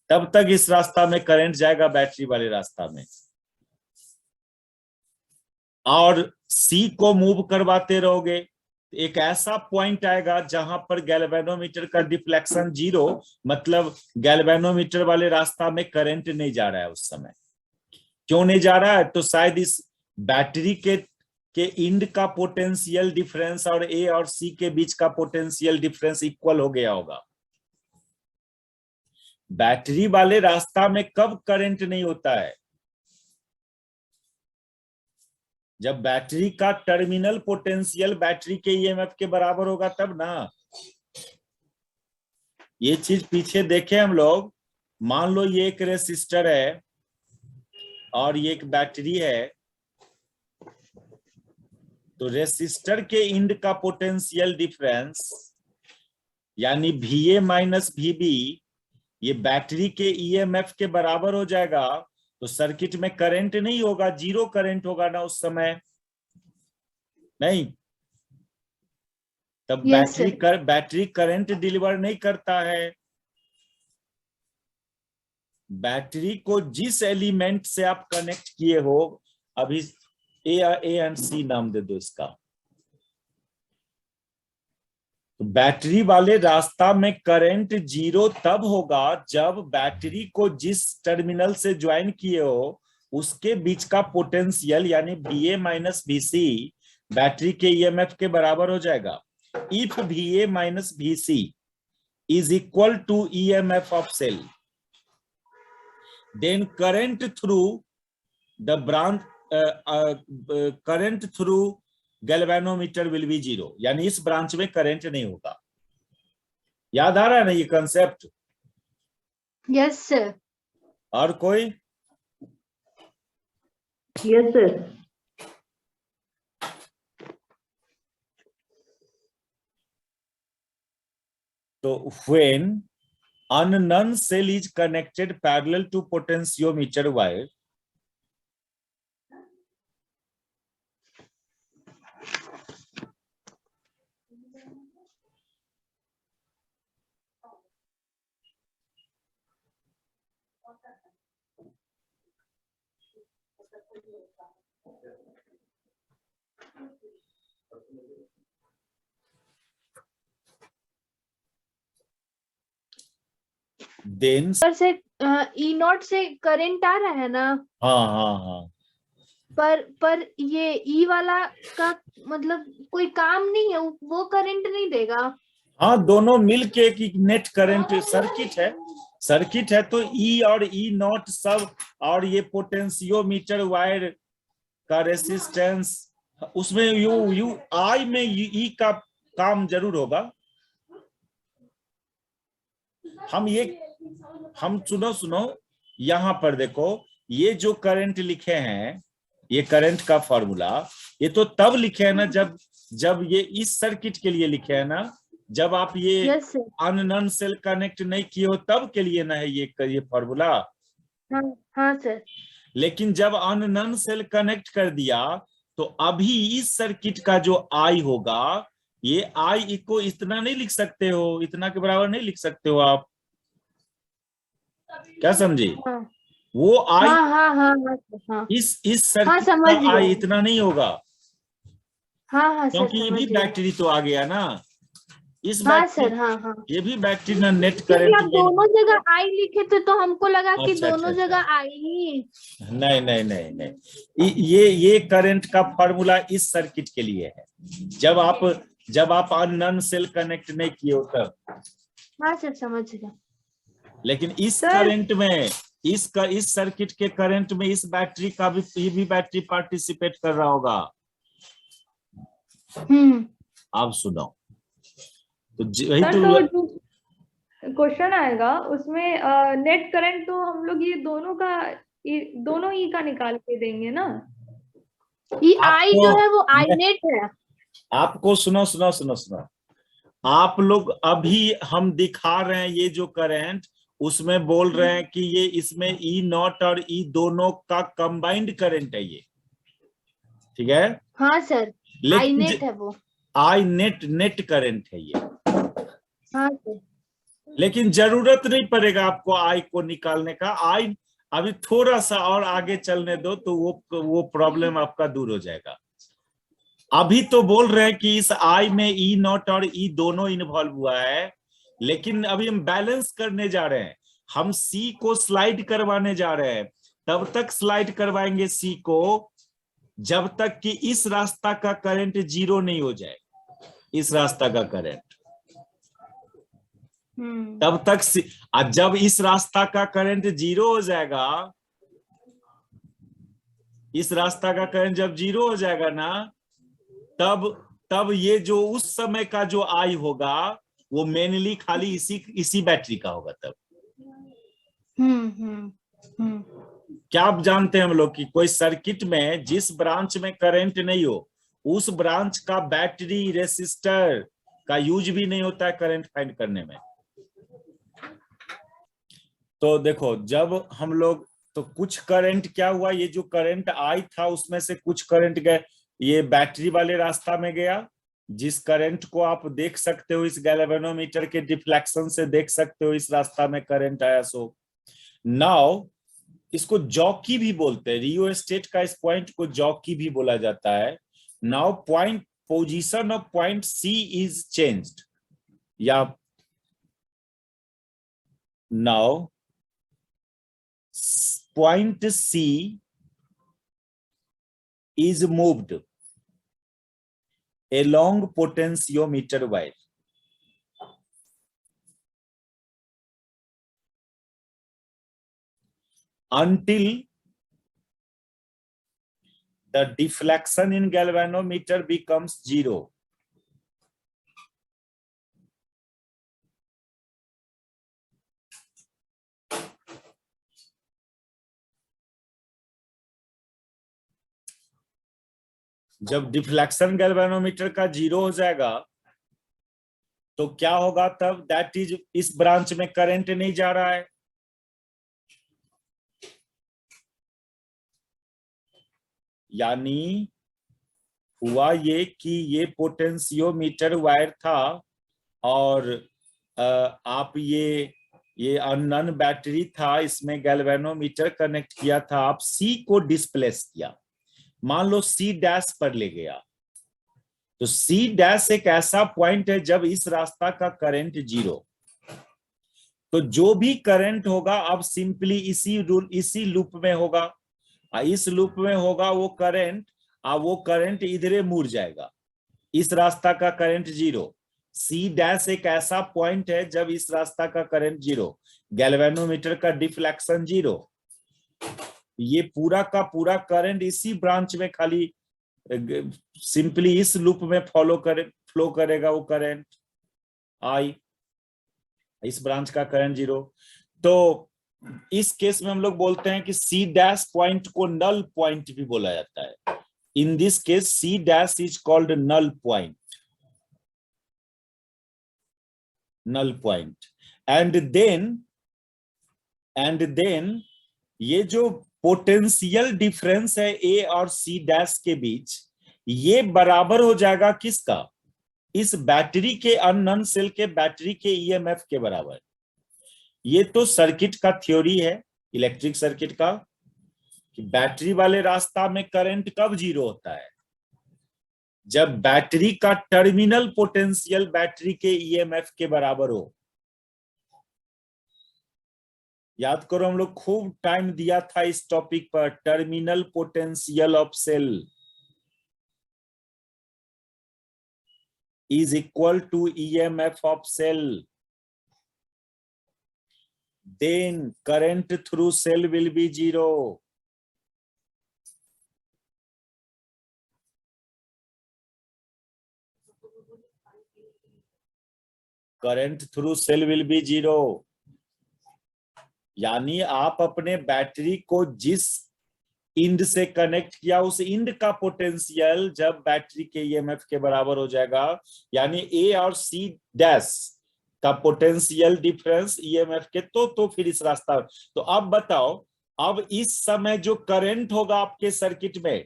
तब तक इस रास्ता में करंट जाएगा बैटरी वाले रास्ता में। और सी को मूव करवाते रहोगे, एक ऐसा पॉइंट आएगा जहां पर गैल्वेनोमीटर का डिफ्लेक्शन 0, मतलब गैल्वेनोमीटर वाले रास्ता में करंट नहीं जा रहा है। उस समय क्यों नहीं जा रहा है, तो शायद इस बैटरी के इंड का पोटेंशियल डिफरेंस और ए और सी के बीच का पोटेंशियल डिफरेंस इक्वल हो गया होगा। बैटरी वाले रास्ता में कब करंट नहीं होता है, जब बैटरी का टर्मिनल पोटेंशियल बैटरी के ईएमएफ के बराबर होगा तब ना। ये चीज पीछे देखे हम लोग, मान लो ये एक रेसिस्टर है और ये एक बैटरी है, तो रेसिस्टर के इंड का पोटेंशियल डिफरेंस यानी VA माइनस VB ये बैटरी के ईएमएफ के बराबर हो जाएगा, तो सर्किट में करंट नहीं होगा, 0 करंट होगा ना उस समय, नहीं। तब बैटरी करंट डिलीवर नहीं करता है। बैटरी को जिस एलिमेंट से आप कनेक्ट किए हो, अभी ए एंड सी नाम दे दो इसका, तो बैटरी वाले रास्ता में करंट 0 तब होगा जब बैटरी को जिस टर्मिनल से ज्वाइन किए हो उसके बीच का पोटेंशियल यानी VA माइनस VC बैटरी के ईएमएफ के बराबर हो जाएगा। If VA minus VC is equal to EMF of cell, then current through the branch current through galvanometer will be 0, यानी इस ब्रांच में करंट नहीं होगा। याद आ रहा है ना ये कंसेप्ट? Yes sir. और कोई? Yes sir. तो when unknown cell is connected parallel to potentiometer wire, then से ई नॉट से करंट आ रहा है ना। हाँ हाँ हाँ, पर ये ई वाला का मतलब कोई काम नहीं है, वो करंट नहीं देगा। हाँ दोनों मिलके एक नेट करंट सर्किट है तो ई और ई नॉट सब, और ये पोटेंशियोमीटर वायर का रेसिस्टेंस, उसमें यू आई में ई का काम जरूर होगा। हम सुनो यहां पर देखो, ये जो करंट लिखे हैं, ये करंट का फॉर्मूला, ये तो तब लिखे हैं ना जब ये इस सर्किट के लिए लिखे हैं ना, जब आप ये अननोन सेल कनेक्ट नहीं किए हो तब के लिए ना है ये फॉर्मूला। हाँ सर। लेकिन जब अननोन सेल कनेक्ट कर दिया तो अभी इस सर्किट का जो आई होगा, ये आई को इतना नहीं लिख सकते हो, इतना के बराबर नहीं लिख सकते हो आप, क्या समझे? वो आई हाँ। इस सर्किट का आई इतना नहीं होगा। हाँ क्योंकि ये भी बैटरी तो आ गया ना, इस हाँ बैटरी सर। हाँ ये भी बैटरी ना नेट करंट आप दोनों जगह आई लिखे थे तो हमको लगा कि अच्छा, दोनों जगह आई ही। नहीं, ये करंट का फॉर्मूला इस सर्किट के लिए है, जब आप अननोन सेल कनेक्ट नहीं किए हो तब। हाँ सर समझ गया। लेकिन इस करंट में इस सर्किट के करंट में इस बैटरी का भी बैटरी पार्टिसिपेट कर रहा होगा। आप सुनो तो वही तो क्वेश्चन आएगा उसमें, नेट करंट तो हम लोग ये दोनों ही का निकाल के देंगे ना। ये आई जो है वो आई नेट है। आपको सुनो, आप लोग अभी हम दिखा रहे हैं ये जो करंट, उसमें बोल रहे हैं कि ये इसमें ई नॉट और ई दोनों का कंबाइंड करंट है ये, ठीक है। हाँ सर, आई नेट है वो, आई नेट करंट है ये। हाँ सर। लेकिन जरूरत नहीं पड़ेगा आपको आई को निकालने का, आई अभी थोड़ा सा और आगे चलने दो तो वो प्रॉब्लम आपका दूर हो जाएगा। अभी तो बोल रहे हैं कि इस आई में ई नॉट और ई दोनों इन्वॉल्व हुआ है, लेकिन अभी हम बैलेंस करने जा रहे हैं, हम सी को स्लाइड करवाने जा रहे हैं। तब तक स्लाइड करवाएंगे सी को जब तक कि इस रास्ता का करंट 0 नहीं हो जाए, इस रास्ता का करंट तब तक जब इस रास्ता का करंट 0 हो जाएगा, इस रास्ता का करंट जब 0 हो जाएगा ना, तब ये जो उस समय का जो आई होगा वो मेनली खाली इसी बैटरी का होगा तब। क्या आप जानते हैं हम लोग कि कोई सर्किट में जिस ब्रांच में करंट नहीं हो उस ब्रांच का बैटरी रेसिस्टर का यूज भी नहीं होता है करंट फाइंड करने में। तो देखो जब हम लोग तो कुछ करंट क्या हुआ, ये जो करंट आई था उसमें से कुछ करंट गए ये बैटरी वाले रास्ता में गया, जिस करंट को आप देख सकते हो इस गैल्वेनोमीटर के डिफ्लेक्शन से देख सकते हो इस रास्ता में करंट आया। सो नाउ इसको जॉकी भी बोलते हैं, रियोस्टेट का इस पॉइंट को जॉकी भी बोला जाता है। Now point position of point C is changed, या now point C is moved along potentiometer wire until the deflection in galvanometer becomes 0. जब डिफ्लेक्शन गैल्वेनोमीटर का 0 हो जाएगा तो क्या होगा तब, दैट इज इस ब्रांच में करंट नहीं जा रहा है, यानी हुआ ये कि ये पोटेंशियोमीटर वायर था और आप ये अननोन बैटरी था, इसमें गैल्वेनोमीटर कनेक्ट किया था, आप सी को डिस्प्लेस किया, मान लो सी डैश पर ले गया। तो सी डैश एक ऐसा पॉइंट है जब इस रास्ता का करंट 0, तो जो भी करंट होगा अब सिंपली इसी लूप में होगा, इस लूप में होगा वो करंट, वो करंट इधरे मुड़ जाएगा। इस रास्ता का करंट 0, सी डैश एक ऐसा पॉइंट है जब इस रास्ता का करंट 0, गैल्वेनोमीटर का डिफ्लेक्शन 0, ये पूरा का पूरा करंट इसी ब्रांच में खाली सिंपली इस लूप में फ्लो करेगा वो करंट आई, इस ब्रांच का करंट 0। तो इस केस में हम लोग बोलते हैं कि सी डैश पॉइंट को नल पॉइंट भी बोला जाता है। In this case C dash is called null point, null point. And then ये जो पोटेंशियल डिफरेंस है ए और सी डैश के बीच, ये बराबर हो जाएगा किसका, इस बैटरी के अननोन सेल के बैटरी के ईएमएफ के बराबर। ये तो सर्किट का थ्योरी है, इलेक्ट्रिक सर्किट का, कि बैटरी वाले रास्ता में करंट कब 0 होता है, जब बैटरी का टर्मिनल पोटेंशियल बैटरी के ईएमएफ के बराबर हो। याद करो हम लोग खूब टाइम दिया था इस टॉपिक पर, terminal potential of cell is equal to EMF of cell, then current through cell will be 0. Current through cell will be 0। यानी आप अपने बैटरी को जिस इंड से कनेक्ट किया उस इंड का पोटेंशियल जब बैटरी के ईएमएफ के बराबर हो जाएगा, यानी ए और सी डैश का पोटेंशियल डिफरेंस ईएमएफ के, तो फिर इस रास्ता। तो अब बताओ, अब इस समय जो करंट होगा आपके सर्किट में,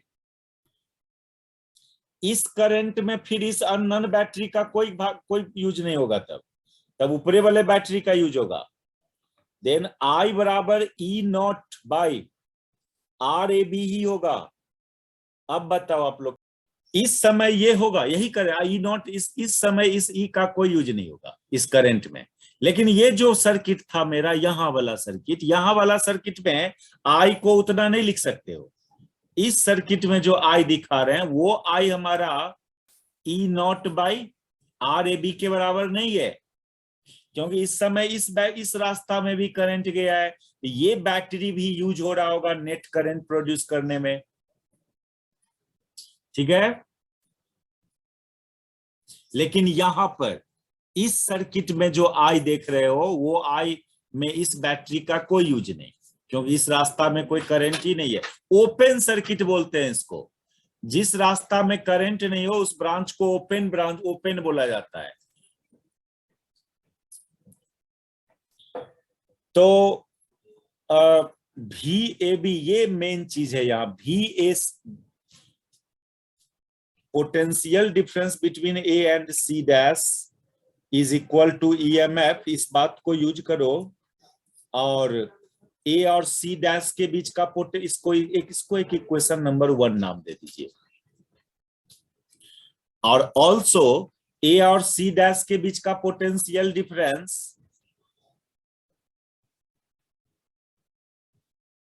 इस करंट में फिर इस अननोन बैटरी का कोई यूज नहीं होगा, तब ऊपरे वाले बैटरी का यूज होगा। देन आई बराबर E naught by R A B ही होगा। अब बताओ आप लोग, इस समय ये होगा, यही करे आई नॉट, इस समय इस ई का कोई यूज नहीं होगा इस करंट में। लेकिन ये जो सर्किट था मेरा, यहाँ वाला सर्किट में आई को उतना नहीं लिख सकते हो। इस सर्किट में जो आई दिखा रहे हैं वो आई हमारा E naught by R A B के बराबर नहीं है, क्योंकि इस समय इस रास्ता में भी करंट गया है, ये बैटरी भी यूज हो रहा होगा नेट करंट प्रोड्यूस करने में। ठीक है, लेकिन यहां पर इस सर्किट में जो आई देख रहे हो, वो आई में इस बैटरी का कोई यूज नहीं, क्योंकि इस रास्ता में कोई करंट ही नहीं है। ओपन सर्किट बोलते हैं इसको, जिस रास्ता में करंट नहीं हो उस ब्रांच को ओपन बोला जाता है। तो VAB ये मेन चीज है यहाँ। VA potential difference between A and C dash is equal to EMF, इस बात को यूज करो। और A और C डैश के बीच का इसको एक इक्वेशन नंबर 1 नाम दे दीजिए। और ऑल्सो A और C डैश के बीच का potential difference,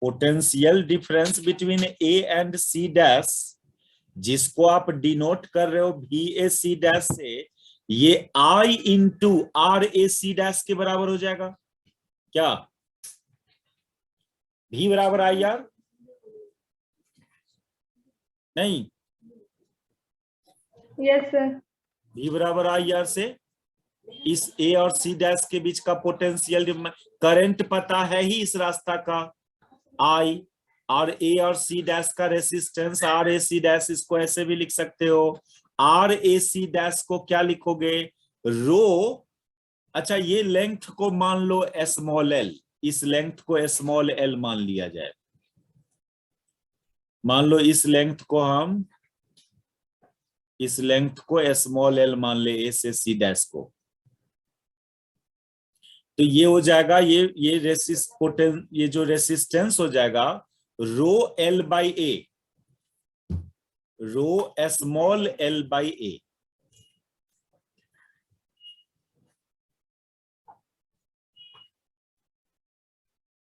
potential difference between A and C dash, जिसको आप डिनोट कर रहे हो VAC डैश से, ये I इंटू RAC डैश के बराबर हो जाएगा। क्या V बराबर आई आर? नहीं, यस सर। V बराबर आई आर से इस A और C डैश के बीच का पोटेंशियल, करंट पता है ही इस रास्ता का I, और A और C डैश का रेसिस्टेंस RAC डैश, इसको ऐसे भी लिख सकते हो। RAC डैश को क्या लिखोगे, रो। अच्छा, ये लेंथ को मान लो स्मॉल l, इस लेंथ को स्मॉल l मान लिया जाए। मान लो इस लेंथ को स्मॉल l मान ले, A से C डैश को। तो ये हो जाएगा, ये जो रेसिस्टेंस हो जाएगा rho L by A, rho small l by A.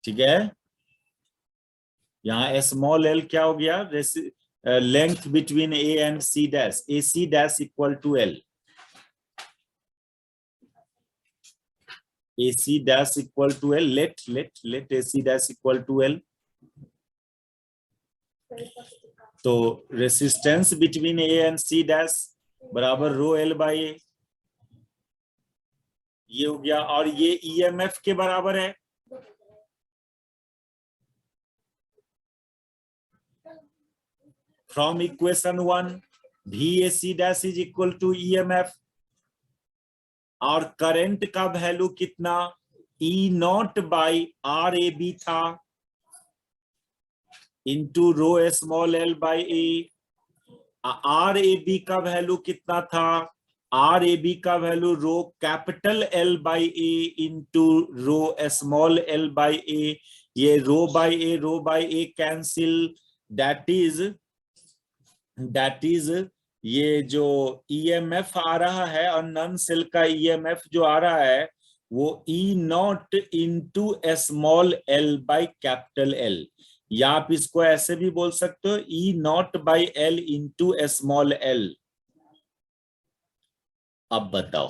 ठीक है, यहाँ स्मॉल एल क्या हो गया, length between A and C dash, A C dash equal to L, AC dash equal to L, let AC dash equal to L. तो resistance between A and C dash बराबर रो L by A, ये हो गया। और ये EMF के बराबर है, from equation 1 VAC dash is equal to EMF, और करंट का वैल्यू कितना, E नॉट बाई RAB था into rho small L by A. RAB का वैल्यू कितना था, RAB का value rho capital L by A into rho small L by A. ये rho by A cancel, that is ये जो EMF आ रहा है और नन सेल का EMF जो आ रहा है वो E not into small L by capital L, या आप इसको ऐसे भी बोल सकते हो E naught by L into small L. अब बताओ,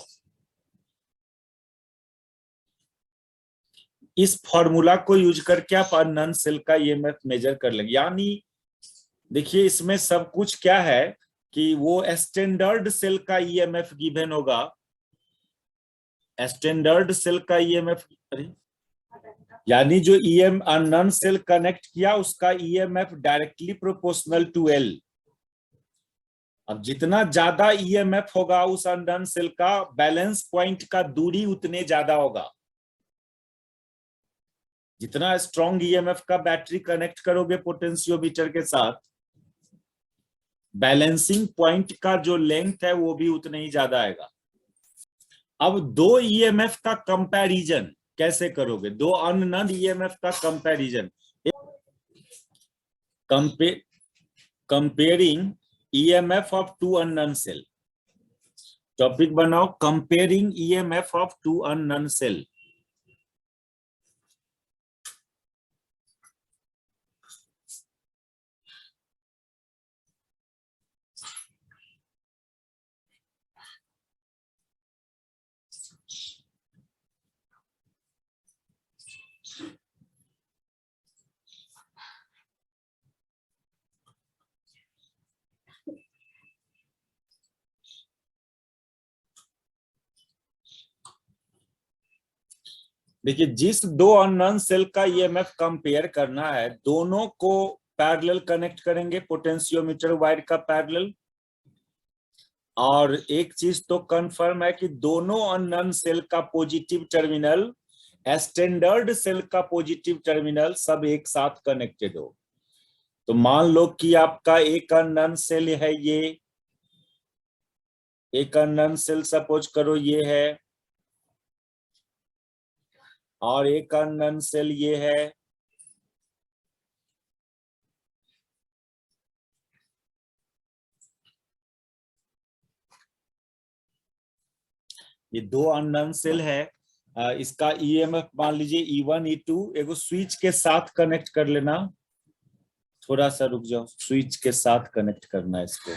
इस फॉर्मूला को यूज करके आप नन सेल का EMF मेजर कर लेंगे। यानी देखिए इसमें सब कुछ क्या है कि वो स्टैंडर्ड सेल का EMF गिवन होगा, स्टैंडर्ड सेल का EMF, यानी जो नन सेल कनेक्ट किया उसका EMF directly proportional to L। अब जितना ज्यादा EMF होगा उस नन सेल का बैलेंस पॉइंट का दूरी उतने ज्यादा होगा। जितना स्ट्रॉन्ग EMF का बैटरी कनेक्ट करोगे पोटेंशियोमीटर के साथ, बैलेंसिंग पॉइंट का जो लेंथ है वो भी उतना ही ज्यादा आएगा। अब दो EMF का कंपैरिजन कैसे करोगे, दो अननोन EMF का comparison, comparing EMF of two unknown cell. Topic बनाओ, comparing EMF of two unknown cell. देखिए जिस दो अननोन सेल का EMF कंपेयर करना है, दोनों को पैरेलल कनेक्ट करेंगे, पोटेंशियोमीटर वायर का पैरेलल। और एक चीज तो कंफर्म है कि दोनों अननोन सेल का पॉजिटिव टर्मिनल, स्टैंडर्ड सेल का पॉजिटिव टर्मिनल सब एक साथ कनेक्टेड हो। तो मान लो कि आपका एक अननोन सेल है, ये एक अननोन सेल सपोज करो ये है, और एक अननोन सेल ये है। ये दो अननोन सेल है, इसका EMF मान लीजिए E1 E2, एगो स्विच के साथ कनेक्ट कर लेना। थोड़ा सा रुक जाओ, स्विच के साथ कनेक्ट करना है इसको।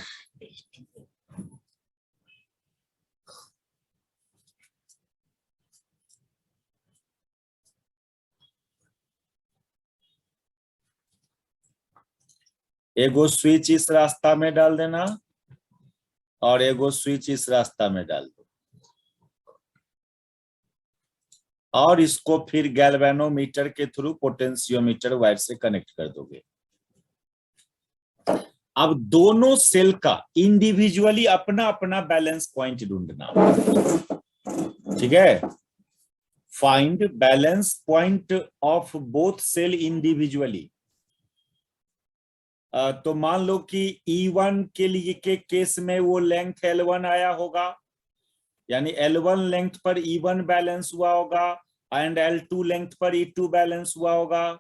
एगो स्विच इस रास्ता में डाल देना और एगो स्विच इस रास्ता में डाल दो, और इसको फिर गैल्वेनोमीटर के थ्रू पोटेंशियोमीटर वायर से कनेक्ट कर दोगे। अब दोनों सेल का इंडिविजुअली अपना अपना बैलेंस पॉइंट ढूंढना, ठीक है। Find balance point of both cell individually. तो मान लो कि E1 के लिए के केस में वो लेंथ L1 आया होगा, यानी L1 लेंथ पर E1 बैलेंस हुआ होगा एंड L2 लेंथ पर E2 बैलेंस हुआ होगा।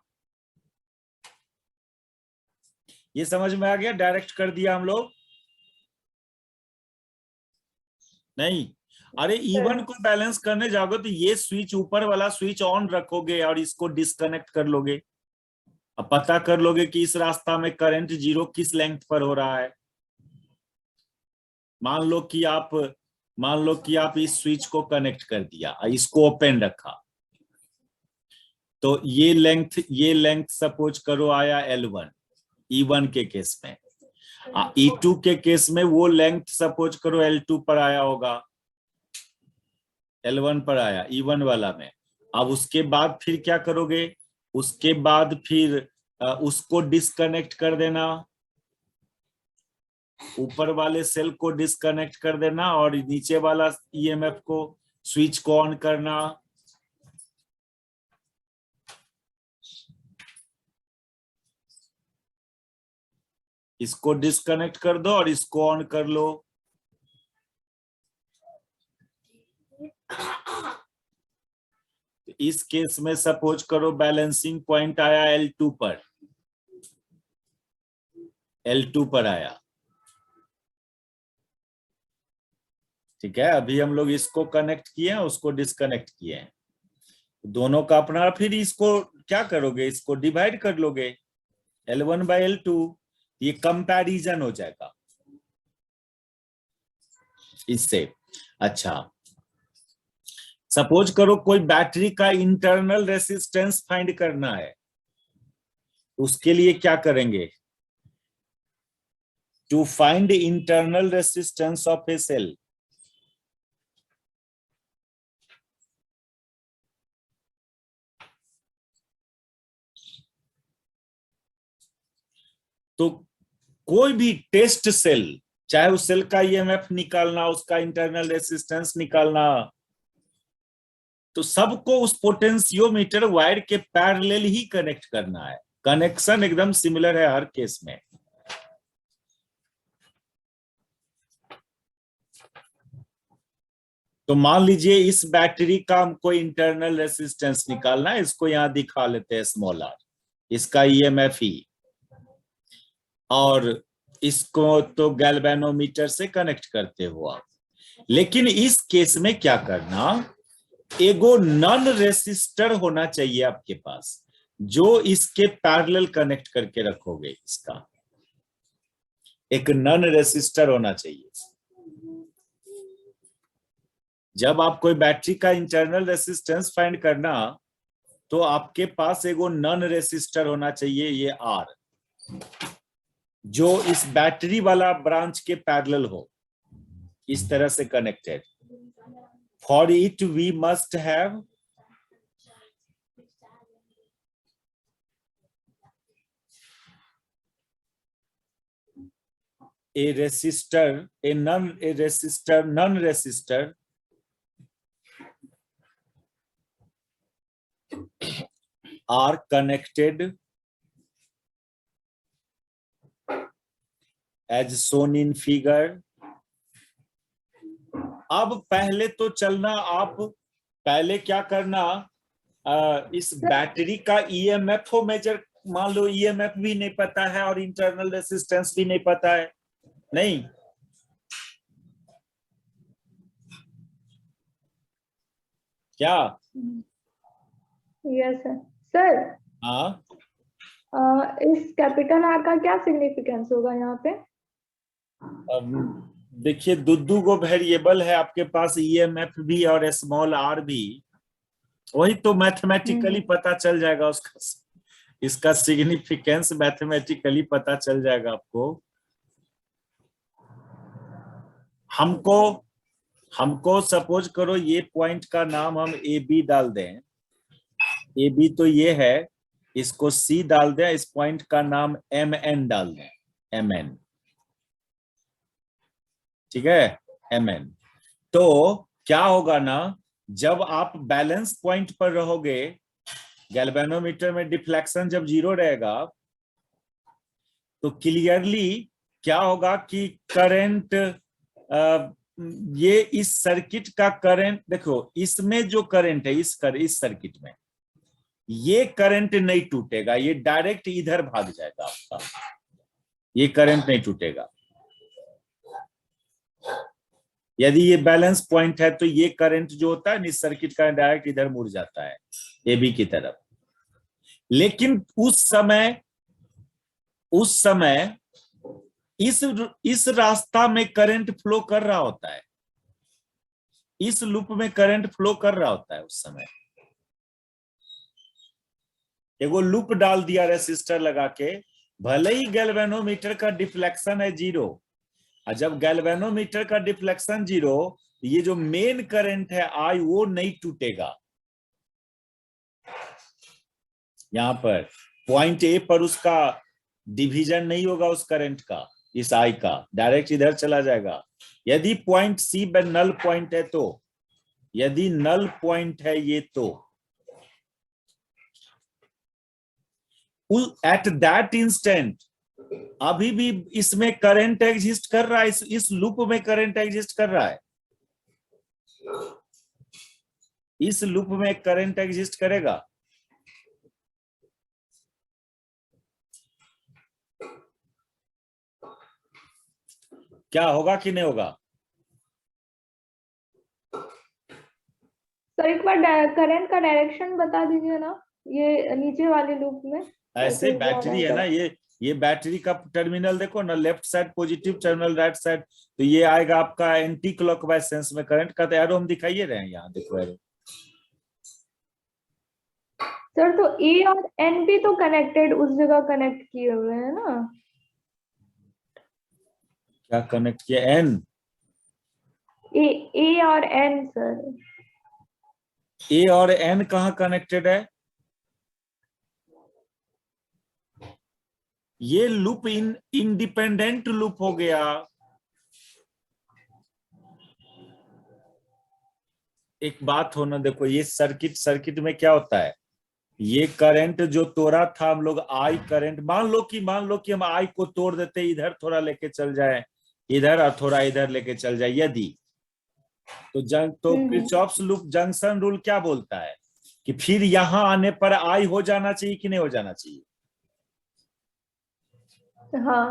ये समझ में आ गया, डायरेक्ट कर दिया हम लोग नहीं। अरे E1 को बैलेंस करने जाओगे तो ये स्विच, ऊपर वाला स्विच ऑन रखोगे और इसको डिस्कनेक्ट कर लोगे। अब पता कर लोगे कि इस रास्ता में करंट 0 किस लेंथ पर हो रहा है। मान लो कि आप इस स्विच को कनेक्ट कर दिया, इसको ओपन रखा, तो ये लेंथ सपोज करो आया L1 E1 के केस में। E2 के केस में वो लेंथ सपोज करो L2 पर आया होगा, L1 पर आया E1 वाला में। अब उसके बाद फिर क्या करोगे, उसके बाद फिर उसको डिस्कनेक्ट कर देना, ऊपर वाले सेल को डिस्कनेक्ट कर देना और नीचे वाला EMF को, स्विच को ऑन करना। इसको डिस्कनेक्ट कर दो और इसको ऑन कर लो। इस केस में सपोज करो बैलेंसिंग पॉइंट आया L2 पर आया। ठीक है, अभी हम लोग इसको कनेक्ट किए हैं, उसको डिस्कनेक्ट किए हैं, दोनों का अपना। फिर इसको क्या करोगे, इसको डिवाइड कर लोगे L1 by L2, ये कंपैरिजन हो जाएगा इससे। अच्छा, सपोज करो कोई बैटरी का इंटरनल रेसिस्टेंस फाइंड करना है, उसके लिए क्या करेंगे, to find internal resistance of a cell, तो कोई भी टेस्ट सेल, चाहे उस सेल का EMF निकालना, उसका इंटरनल रेसिस्टेंस निकालना, तो सबको उस पोटेंशियोमीटर वायर के पैरेलल ही कनेक्ट करना है। कनेक्शन एकदम सिमिलर है हर केस में। तो मान लीजिए इस बैटरी का हमको इंटरनल रेसिस्टेंस निकालना है, इसको यहां दिखा लेते हैं स्मॉल r, इसका EMF ही, और इसको तो गैल्वेनोमीटर से कनेक्ट करते हो आप। लेकिन इस केस में क्या करना, एगो नॉन रेसिस्टर होना चाहिए आपके पास, जो इसके पैरेलल कनेक्ट करके रखोगे। इसका एक नॉन रेसिस्टर होना चाहिए। जब आप कोई बैटरी का इंटरनल रेसिस्टेंस फाइंड करना, तो आपके पास एगो नॉन रेसिस्टर होना चाहिए, ये R, जो इस बैटरी वाला ब्रांच के पैरेलल हो, इस तरह से connected. For it we must have a resistor, non-resistor are connected as shown in figure। अब पहले तो चलना, आप पहले क्या करना, इस बैटरी का EMF हो मेजर। मान लो EMF भी नहीं पता है और इंटरनल रेसिस्टेंस भी नहीं पता है, नहीं, क्या? Yes sir. हाँ, इस कैपिटल R का क्या सिग्निफिकेंस होगा यहाँ पे? देखिए दो गो वेरिएबल है आपके पास, EMF भी और स्मॉल r भी, वही तो मैथमेटिकली पता चल जाएगा उसका, इसका सिग्निफिकेंस मैथमेटिकली पता चल जाएगा आपको। हमको सपोज करो ये पॉइंट का नाम हम AB डाल दें, AB तो ये है, इसको C डाल दें, इस पॉइंट का नाम MN डाल दें, MN, ठीक है, MN। तो क्या होगा ना, जब आप बैलेंस पॉइंट पर रहोगे, गैल्वेनोमीटर में डिफ्लेक्शन जब 0 रहेगा, तो क्लियरली क्या होगा कि करंट, ये इस सर्किट का करंट, देखो इसमें जो करंट है, इस सर्किट में ये करंट नहीं टूटेगा, ये डायरेक्ट इधर भाग जाएगा आपका, ये करंट नहीं टूटेगा, यदि ये बैलेंस पॉइंट है तो ये करंट जो होता है इस सर्किट का डायरेक्ट इधर मुड़ जाता है AB की तरफ। लेकिन उस समय इस रास्ता में करंट फ्लो कर रहा होता है, इस लूप में करंट फ्लो कर रहा होता है। उस समय एगो लूप डाल दिया रेसिस्टर लगा के, भले ही गैल्वेनोमीटर का डिफ्लेक्शन है 0, और जब गैल्वेनोमीटर का डिफ्लेक्शन 0, ये जो मेन करंट है I वो नहीं टूटेगा। यहां पर पॉइंट A पर उसका डिवीजन नहीं होगा उस करंट का, इस I का डायरेक्ट इधर चला जाएगा। यदि पॉइंट C नल पॉइंट है तो, यदि नल पॉइंट है ये तो एट दैट इंस्टेंट अभी भी इसमें करंट एग्जिस्ट कर रहा है, इस लूप में करंट एग्जिस्ट कर रहा है, इस लूप में करंट एग्जिस्ट करेगा। क्या होगा कि नहीं होगा? सर एक बार करंट का डायरेक्शन बता दीजिए ना, ये नीचे वाले लूप में। ऐसे बैटरी है ना, ये बैटरी का टर्मिनल देखो ना, left side positive terminal, right side, तो ये आएगा आपका एंटी क्लॉकवाइज सेंस में करंट का। तो एरो हम दिखाइए रहे हैं, यहाँ देखो एरो। सर तो A और N भी तो कनेक्टेड उस जगह कनेक्ट किए हुए हैं ना? क्या कनेक्ट किया? N A और N सर। A और N कहाँ कनेक्टेड है? ये लूप इंडिपेंडेंट लूप हो गया। एक बात हो ना, देखो ये सर्किट में क्या होता है, ये करंट जो तोड़ा था हम लोग I करंट, मान लो कि हम I को तोड़ देते, इधर थोड़ा लेके चल जाए इधर और थोड़ा इधर लेके चल जाए यदि, तो किरचॉफ्स लूप जंक्शन रूल क्या बोलता है कि फिर यहां आने पर I हो जाना चाहिए कि नहीं हो जाना चाहिए? हाँ,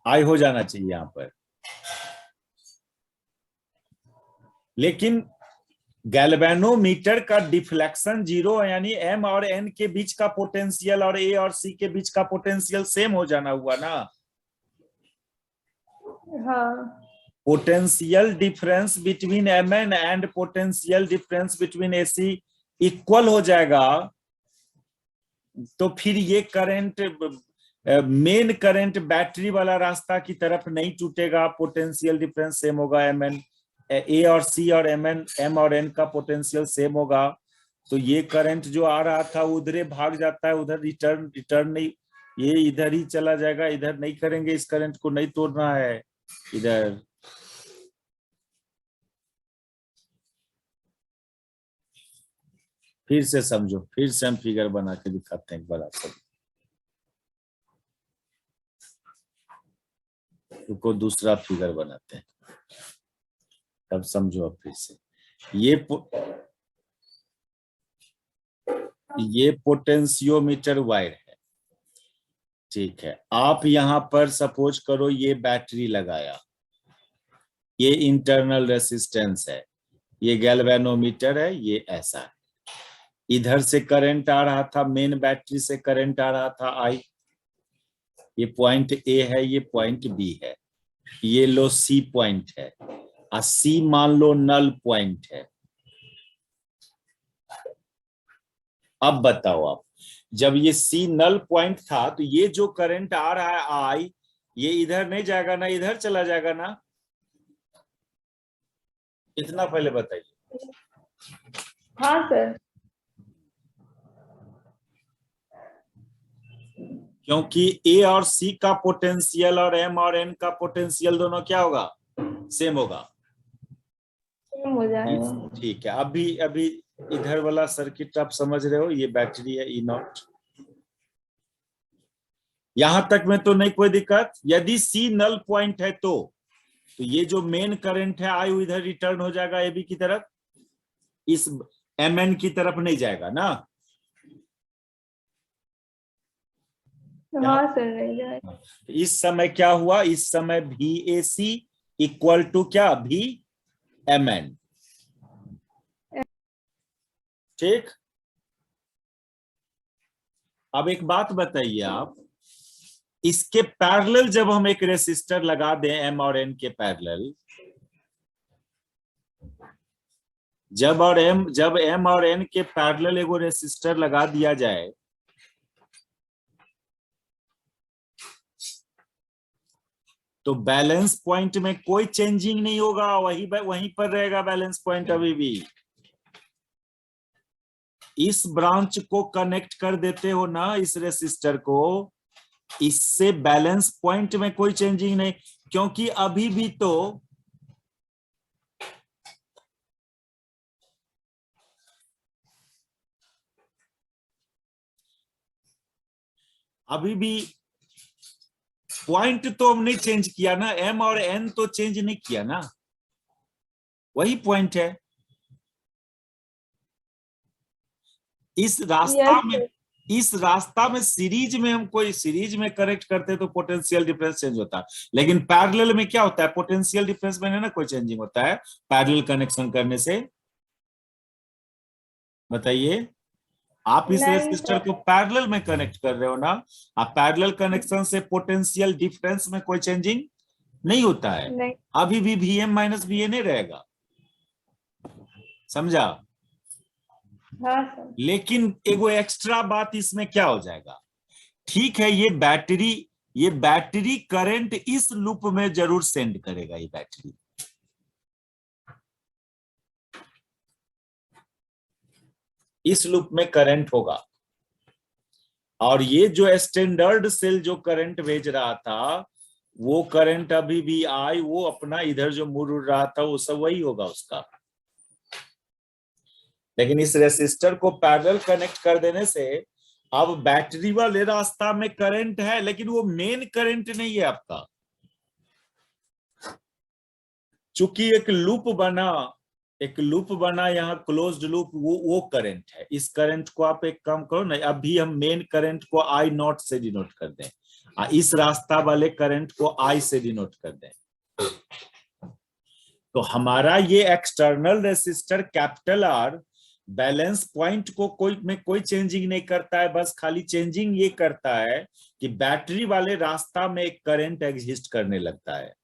I हो जाना चाहिए यहां पर। लेकिन गैल्वेनोमीटर का डिफ्लेक्शन 0, यानी M और N के बीच का पोटेंशियल और A और C के बीच का पोटेंशियल सेम हो जाना हुआ ना। हाँ, potential difference between Mn and potential difference between AC equal हो जाएगा, तो फिर ये करंट मेन करंट बैटरी वाला रास्ता की तरफ नहीं टूटेगा, पोटेंशियल डिफरेंस सेम होगा, Mn A और C और M और N का पोटेंशियल सेम होगा। तो ये करंट जो आ रहा था उधरे भाग जाता है, उधर रिटर्न नहीं, ये इधर ही चला जाएगा, इधर नहीं करेंगे, इस करंट को नहीं तोड़ना है इधर। फिर से समझो, फिर से हम फिगर बना के दिखाते हैं एक बार आप सब। रुको दूसरा फिगर बनाते हैं तब समझो अब फिर से। ये पोटेंशियोमीटर वायर है, ठीक है। आप यहां पर सपोज करो ये बैटरी लगाया, ये इंटरनल रेसिस्टेंस है, ये गैल्वेनोमीटर है, ये ऐसा है। इधर से करंट आ रहा था, मेन बैटरी से करंट आ रहा था I, ये पॉइंट A है, ये पॉइंट B है, ये लो C पॉइंट है, और C मान लो नल पॉइंट है। अब बताओ आप, जब ये C नल पॉइंट था तो ये जो करंट आ रहा है I, ये इधर नहीं जाएगा ना, इधर चला जाएगा ना? इतना पहले बताइए। हाँ सर। क्योंकि A और C का पोटेंशियल और M और N का पोटेंशियल दोनों क्या होगा? सेम होगा, सेम हो जाएगा। ठीक है। अभी इधर वाला सर्किट आप समझ रहे हो, ये बैटरी है E0, यहां तक में तो नहीं कोई दिक्कत। यदि C नल पॉइंट है तो ये जो मेन करंट है I इधर रिटर्न हो जाएगा AB की तरफ, इस Mn की तरफ नहीं जाएगा ना? हाँ सर, नहीं जाएगा। इस समय क्या हुआ, इस समय VAC इक्वल टू क्या, V mn। ठीक, अब एक बात बताइए आप, इसके पैरेलल जब हम एक रेसिस्टर लगा दें m और n के पैरेलल, जब m और n के पैरेलल एगो रेसिस्टर लगा दिया जाए, तो बैलेंस पॉइंट में कोई चेंजिंग नहीं होगा, वहीं पर रहेगा बैलेंस पॉइंट अभी भी। इस ब्रांच को कनेक्ट कर देते हो ना, इस रेसिस्टर को, इससे बैलेंस पॉइंट में कोई चेंजिंग नहीं, क्योंकि अभी भी तो पॉइंट तो हमने चेंज किया ना, m और n तो चेंज नहीं किया ना, वही पॉइंट है। इस रास्ता में सीरीज में हम कोई सीरीज में करेक्ट करते तो पोटेंशियल डिफरेंस चेंज होता है, लेकिन पैरेलल में क्या होता है, पोटेंशियल डिफरेंस में ना कोई चेंजिंग होता है पैरेलल कनेक्शन करने से। बताइए, आप इस रेसिस्टर को पैरेलल में कनेक्ट कर रहे हो ना, आप पैरेलल कनेक्शन से पोटेंशियल डिफरेंस में कोई चेंजिंग नहीं होता है, नहीं। अभी भी Vm माइनस Va रहेगा, समझा? हाँ सर। लेकिन एगो एक्स्ट्रा बात इसमें क्या हो जाएगा, ठीक है, ये बैटरी करंट इस लूप में जरूर सेंड करेगा, ये बैटरी इस लूप में करंट होगा, और ये जो स्टैंडर्ड सेल जो करंट भेज रहा था, वो करंट अभी भी वो अपना इधर जो मुड़ उड़ रहा था वो सब वही होगा उसका। लेकिन इस रेसिस्टर को पैरेलल कनेक्ट कर देने से अब बैटरी वाले रास्ता में करंट है, लेकिन वो मेन करंट नहीं है आपका, चूंकि एक लूप बना यहाँ क्लोज्ड लूप, वो करंट है। इस करंट को आप एक काम करो ना, अभी हम मेन करंट को I0 से डिनोट कर दें, इस रास्ता वाले करंट को I से डिनोट कर दें, तो हमारा ये external resistor capital R balance point को कोई चेंजिंग नहीं करता है, बस खाली चेंजिंग ये करता है कि बैटरी वाले रास्ता में एक करंट एग्जिस्ट करने लगता है,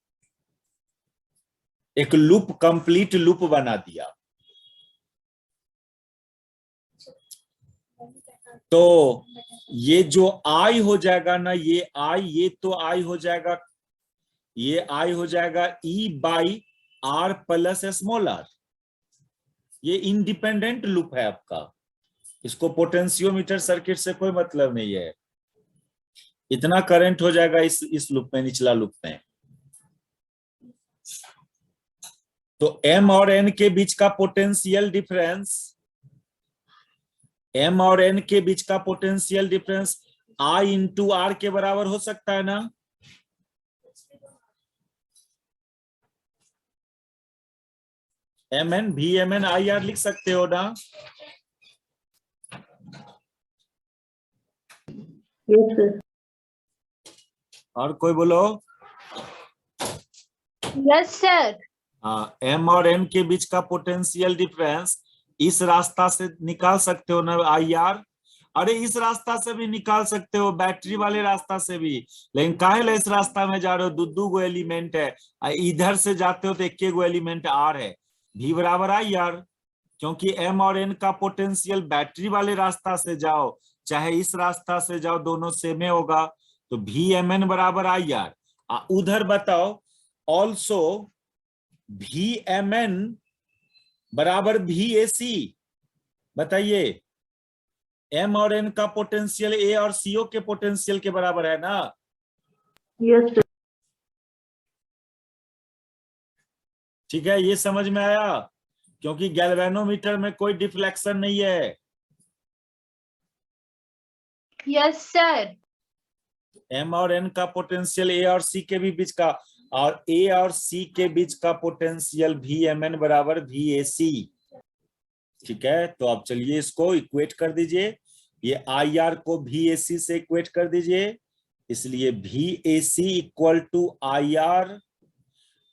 एक लूप, कंप्लीट लूप बना दिया। तो ये जो I हो जाएगा ना, ये तो I हो जाएगा, ये I हो जाएगा E by R plus small r, ये इंडिपेंडेंट लूप है आपका, इसको पोटेंशियोमीटर सर्किट से कोई मतलब नहीं है। इतना करंट हो जाएगा इस लूप में, निचला लूप में। तो M और N के बीच का potential difference I into R के बराबर हो सकता है ना? Mn Vmn IR लिख सकते हो ना? Yes sir. और कोई बोलो। Yes sir. हाँ, M और N के बीच का पोटेंशियल डिफरेंस इस रास्ता से निकाल सकते हो ना IR, अरे इस रास्ता से भी निकाल सकते हो, बैटरी वाले रास्ता से भी, लेकिन काहे इस रास्ता में जा रहे हो, दो गो एलिमेंट है, इधर से जाते हो तो एक गो एलिमेंट R है, V बराबर IR, क्योंकि M और N का पोटेंशियल बैटरी वाले रास्ता से जाओ चाहे इस रास्ता से जाओ, दोनों सेम होगा, तो Vmn बराबर IR। उधर बताओ, ऑल्सो Vmn बराबर VAC। बताइए, M और N का पोटेंशियल A और CO के पोटेंशियल के बराबर है ना? Yes sir. ठीक है, ये समझ में आया? क्योंकि गैल्वेनोमीटर में कोई डिफ्लेक्शन नहीं है। Yes sir. M और N का पोटेंशियल A और C के भी बीच का, और A और C के बीच का पोटेंशियल Vmn बराबर VAC। ठीक है, तो अब चलिए इसको इक्वेट कर दीजिए, ये IR को VAC से इक्वेट कर दीजिए, इसलिए VAC equal to IR,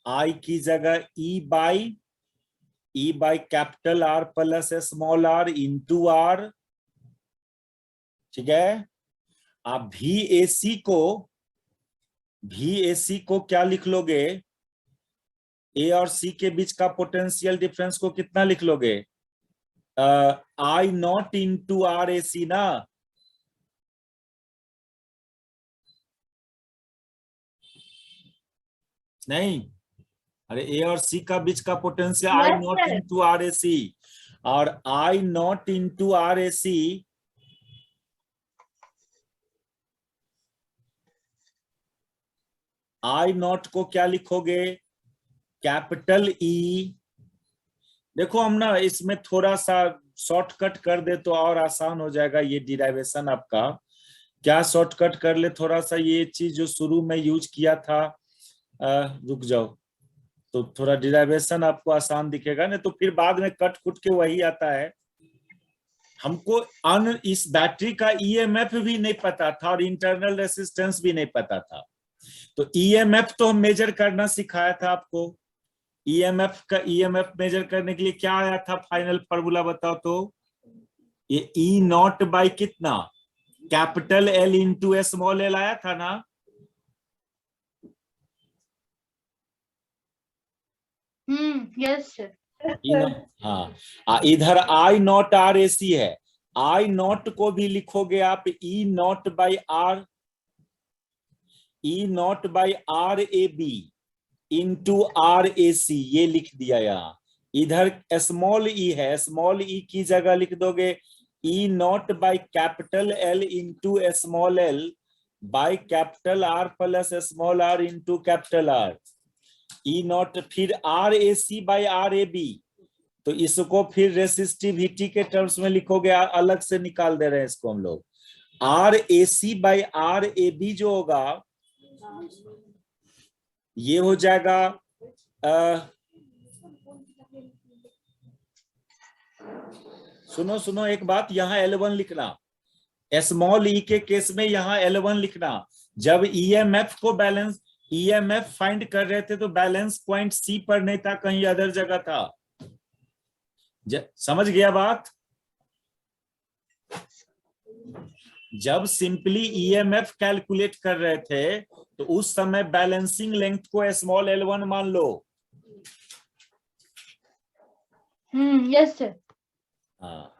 I की जगह E by E by capital R plus small r into R, ठीक है। आप VAC को क्या लिख लोगे, A और C के बीच का पोटेंशियल डिफरेंस को कितना लिख लोगे, I नॉट इंटू RAC ना। नहीं, अरे A और C का बीच का potential I Yes, not sir. Into RAC, और I not into RAC I not को क्या लिखोगे, कैपिटल E। देखो हम ना इसमें थोड़ा सा शॉर्टकट कर दे तो और आसान हो जाएगा ये डिराइवेशन आपका। क्या शॉर्टकट कर ले थोड़ा सा, ये चीज जो शुरू में यूज किया था, रुक जाओ, तो थोड़ा डिराइवेशन आपको आसान दिखेगा, नहीं तो फिर बाद में कट कुट के वही आता है। हमको इस बैटरी का ईएमएफ भी नहीं पता था और इंटरनल रेसिस्टेंस भी नहीं पता था। तो ईएमएफ तो हम मेजर करना सिखाया था आपको। ईएमएफ मेजर करने के लिए क्या आया था फाइनल फार्मूला बताओ तो, ये ई नॉट बाई कितना, capital L into small L आया था ना। Yes sir. हाँ, इधर आई नॉट आर ए सी है, आई नॉट को भी लिखोगे आप E naught by R, E naught by R A B into R A C, ये लिख दिया यहाँ। इधर स्मॉल ई है, स्मॉल ई की जगह लिख दोगे E naught by capital L into small L by capital R plus small R into capital R. E naught फिर R A C by R A B, तो इसको फिर रेसिस्टिविटी के टर्म्स में लिखोगे, अलग से निकाल दे रहे हैं इसको हम लोग। R A C by R A B जो होगा ये हो जाएगा सुनो एक बात, यहाँ L1 लिखना, स्मॉल ई के केस में यहाँ L1 लिखना। जब ईएमएफ को बैलेंस, ईएमएफ फाइंड कर रहे थे तो बैलेंस पॉइंट सी पर नहीं था, कहीं अदर जगह था। समझ गया बात। जब सिंपली ईएमएफ कैलकुलेट कर रहे थे तो उस समय बैलेंसिंग लेंथ को स्मॉल L1 मान लो। Yes sir. हाँ,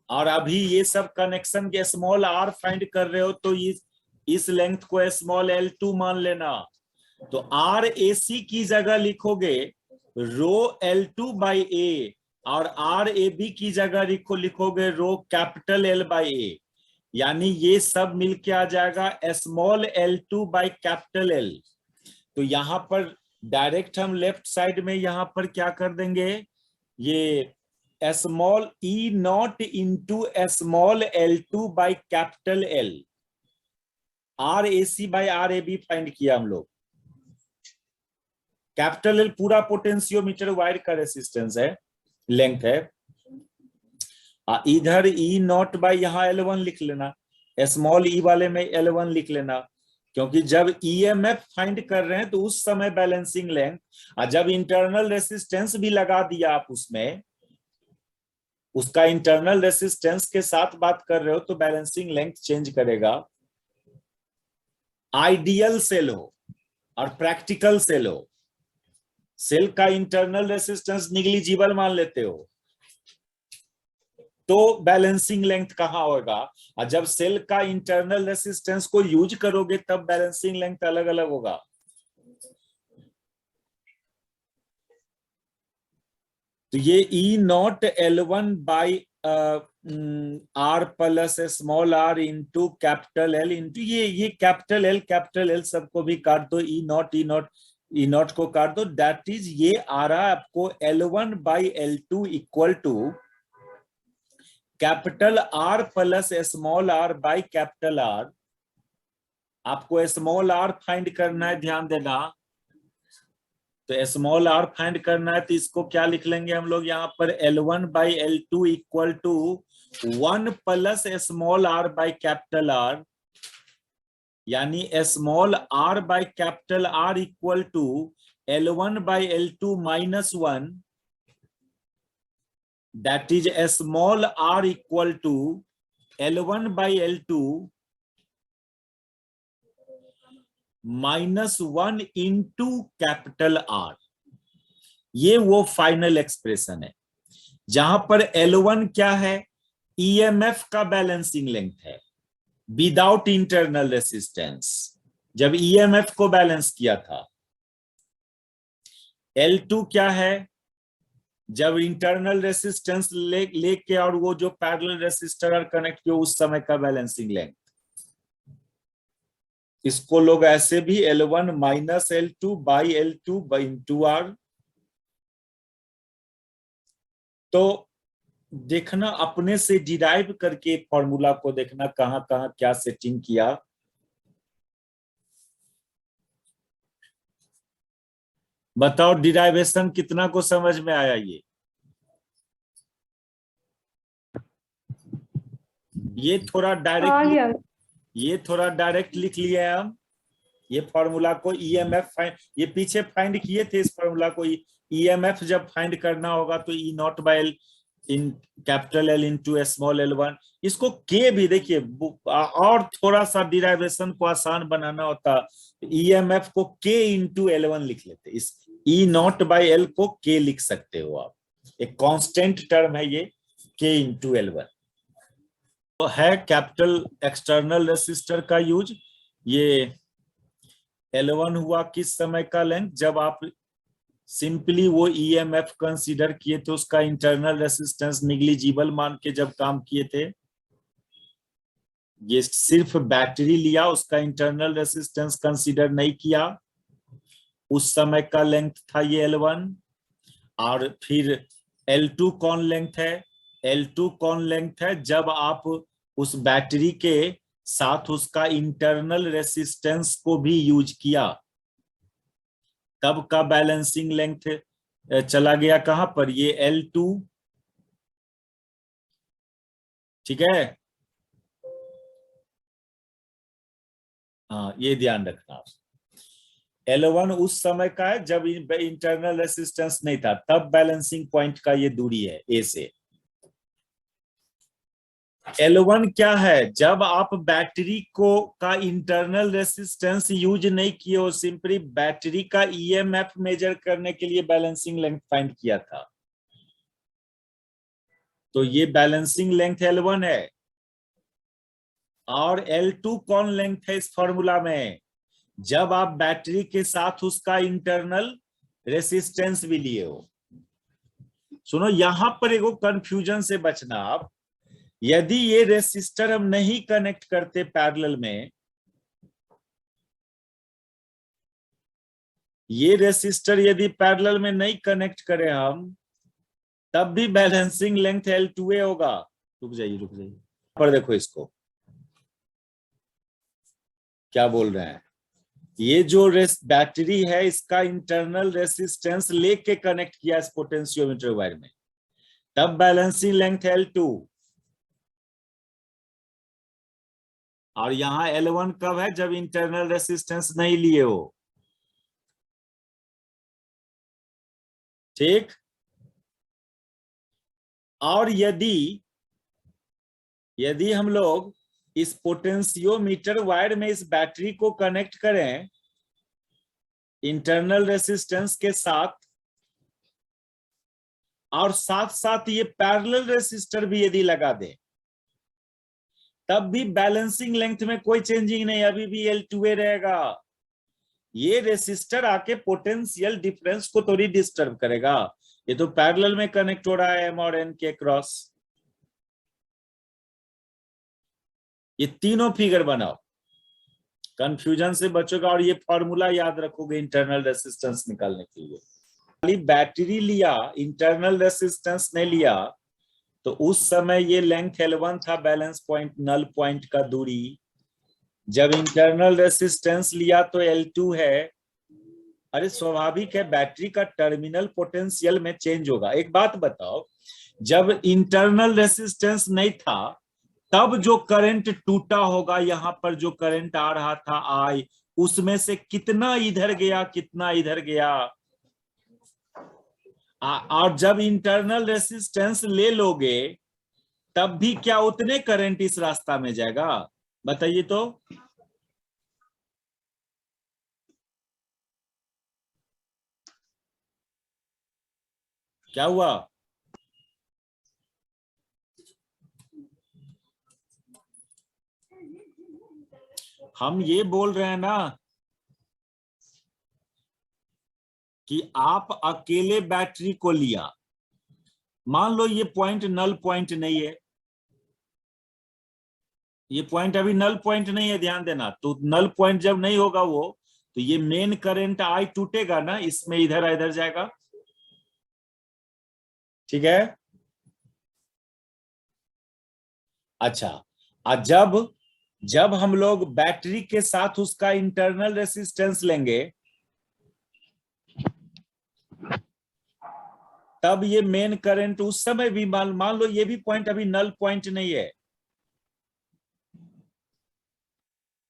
और अभी ये सब कनेक्शन के स्मॉल आर फाइंड कर रहे हो तो इस लेंथ को स्मॉल L2 मान लेना। तो आर ए सी की जगह लिखोगे रो L2 बाई ए, और आर ए बी की जगह लिखोगे रो कैपिटल L बाई ए, यानी ये सब मिलके आ जाएगा small L2 by capital L। तो यहां पर डायरेक्ट हम लेफ्ट साइड में यहां पर क्या कर देंगे, ये small E naught into small L2 by capital L, R A C by R A B find किया हम लोग। कैपिटल एल पूरा पोटेंशियोमीटर वायर का रेसिस्टेंस है, लेंथ है। इधर ई नॉट बाई यहाँ L1 लिख लेना, स्मॉल ई वाले में L1 लिख लेना, क्योंकि जब ईएमएफ फाइंड कर रहे हैं तो उस समय बैलेंसिंग लेंथ, और जब इंटरनल रेसिस्टेंस भी लगा दिया आप उसमें, उसका इंटरनल रेसिस्टेंस के साथ बात कर रहे हो तो बैलेंसिंग लेंथ चेंज करेगा। आइडियल सेल हो और प्रैक्टिकल सेल हो, सेल का इंटरनल रेसिस्टेंस निग्लिजिबल मान लेते हो तो बैलेंसिंग लेंथ कहां होगा, और जब सेल का इंटरनल रेसिस्टेंस को यूज करोगे तब बैलेंसिंग लेंथ अलग अलग होगा। तो ये E naught L1 by R plus small R into capital L into ये कैपिटल एल सबको भी काट दो, ई नॉट को काट दो, दैट इज ये आ रहा है आपको L1 by L2 equal to capital R plus small R by capital R. आपको स्मॉल आर फाइंड करना है, ध्यान देना। तो स्मॉल आर फाइंड करना है तो इसको क्या लिख लेंगे हम लोग यहाँ पर, L1 by L2 equal to 1 plus small R by capital R, यानी small R by capital R equal to L1 by L2 minus 1, that is a small r equal to L1 by L2 minus 1 into capital R। ये वो final expression है जहां पर L1 क्या है, EMF का balancing length है without internal resistance, जब EMF को बैलेंस किया था। L2 क्या है, जब इंटरनल रेसिस्टेंस लेके और वो जो पैरेलल रेसिस्टर और कनेक्ट किया उस समय का बैलेंसिंग लेंथ। इसको लोग ऐसे भी L1 minus L2 by L2 by into R। तो देखना, अपने से डिराइव करके फॉर्मूला को देखना कहां कहां क्या सेटिंग किया। बताओ डिराइवेशन कितना को समझ में आया? ये थोड़ा डायरेक्ट लिख लिया हम। ये फॉर्मूला को EMF फाइंड, ये पीछे फाइंड किए थे इस फॉर्मूला को। EMF जब फाइंड करना होगा तो E naught by L in capital L into small L1। इसको K भी देखिए, और थोड़ा सा डिराइवेशन को आसान बनाना होता EMF को K इंटू L1 लिख लेते। इस E नॉट बाय L को K लिख सकते हो आप, एक कांस्टेंट टर्म है ये K इंटू L1। तो है कैपिटल एक्सटर्नल रेसिस्टर का यूज। ये L1 हुआ किस समय का लेंथ, जब आप सिंपली वो EMF कंसीडर किए थे, उसका इंटरनल रेसिस्टेंस निग्लिजिबल मान के जब काम किए थे। ये सिर्फ बैटरी लिया, उसका इंटरनल रेसिस्टेंस कंसीडर नहीं किया, उस समय का लेंथ था ये L1। और फिर L2 कौन लेंथ है, L2 कौन लेंथ है जब आप उस बैटरी के साथ उसका इंटरनल रेसिस्टेंस को भी यूज किया, तब का बैलेंसिंग लेंथ चला गया कहां पर, ये L2। ठीक है, हाँ ये ध्यान रखना। L1 उस समय का है जब इंटरनल रेसिस्टेंस नहीं था, तब बैलेंसिंग पॉइंट का ये दूरी है A से। L1 क्या है, जब आप बैटरी को का इंटरनल रेसिस्टेंस यूज नहीं किए हो, सिंपली बैटरी का EMF मेजर करने के लिए बैलेंसिंग लेंथ फाइंड किया था, तो ये बैलेंसिंग लेंथ L1 है। और L2 कौन लेंथ है इस फॉर्मूला में, जब आप बैटरी के साथ उसका इंटरनल रेसिस्टेंस भी लिए हो। सुनो, यहां पर एगो कंफ्यूजन से बचना आप। यदि ये रेसिस्टर हम नहीं कनेक्ट करते पैरेलल में, ये रेसिस्टर यदि पैरेलल में नहीं कनेक्ट करें हम, तब भी बैलेंसिंग लेंथ L2A होगा। रुक जाइए पर देखो इसको क्या बोल रहे हैं। ये जो बैटरी है, इसका इंटरनल रेसिस्टेंस लेके कनेक्ट किया इस पोटेंशियोमीटर वायर में, तब बैलेंसिंग लेंथ L2। और यहां L1 कब है, जब इंटरनल रेसिस्टेंस नहीं लिए हो। ठीक, और यदि हम लोग इस पोटेंशियोमीटर वायर में इस बैटरी को कनेक्ट करें इंटरनल रेसिस्टेंस के साथ, और साथ साथ ये पैरेलल रेसिस्टर भी यदि लगा दे, तब भी बैलेंसिंग लेंथ में कोई चेंजिंग नहीं, अभी भी L2A रहेगा। ये रेसिस्टर आके पोटेंशियल डिफरेंस को थोड़ी डिस्टर्ब करेगा, ये तो पैरेलल में कनेक्ट हो रहा है M और N के क्रॉस। ये तीनों फिगर बनाओ, कंफ्यूजन से बचोगे। और ये फॉर्मूला याद रखोगे इंटरनल रेसिस्टेंस निकालने के लिए। खाली बैटरी लिया, इंटरनल रेसिस्टेंस नहीं लिया, तो उस समय ये लेंथ L1 था, बैलेंस पॉइंट नल पॉइंट का दूरी। जब इंटरनल रेसिस्टेंस लिया तो L2 है। अरे स्वाभाविक है, बैटरी का टर्मिनल पोटेंशियल में चेंज होगा। एक बात बताओ, जब इंटरनल रेसिस्टेंस नहीं था, तब जो करंट टूटा होगा, यहां पर जो करंट आ रहा था I, उसमें से कितना इधर गया कितना इधर गया, और जब इंटरनल रेसिस्टेंस ले लोगे तब भी क्या उतने करंट इस रास्ता में जाएगा? बताइए तो। क्या हुआ? हम ये बोल रहे हैं ना कि आप अकेले बैटरी को लिया, मान लो ये पॉइंट नल पॉइंट नहीं है, ये पॉइंट अभी नल पॉइंट नहीं है, ध्यान देना। तो नल पॉइंट जब नहीं होगा वो, तो ये मेन करंट आई टूटेगा ना, इसमें इधर इधर जाएगा, ठीक है। अच्छा, और जब हम लोग बैटरी के साथ उसका इंटरनल रेसिस्टेंस लेंगे तब ये मेन करंट उस समय भी मान लो ये भी पॉइंट अभी नल पॉइंट नहीं है,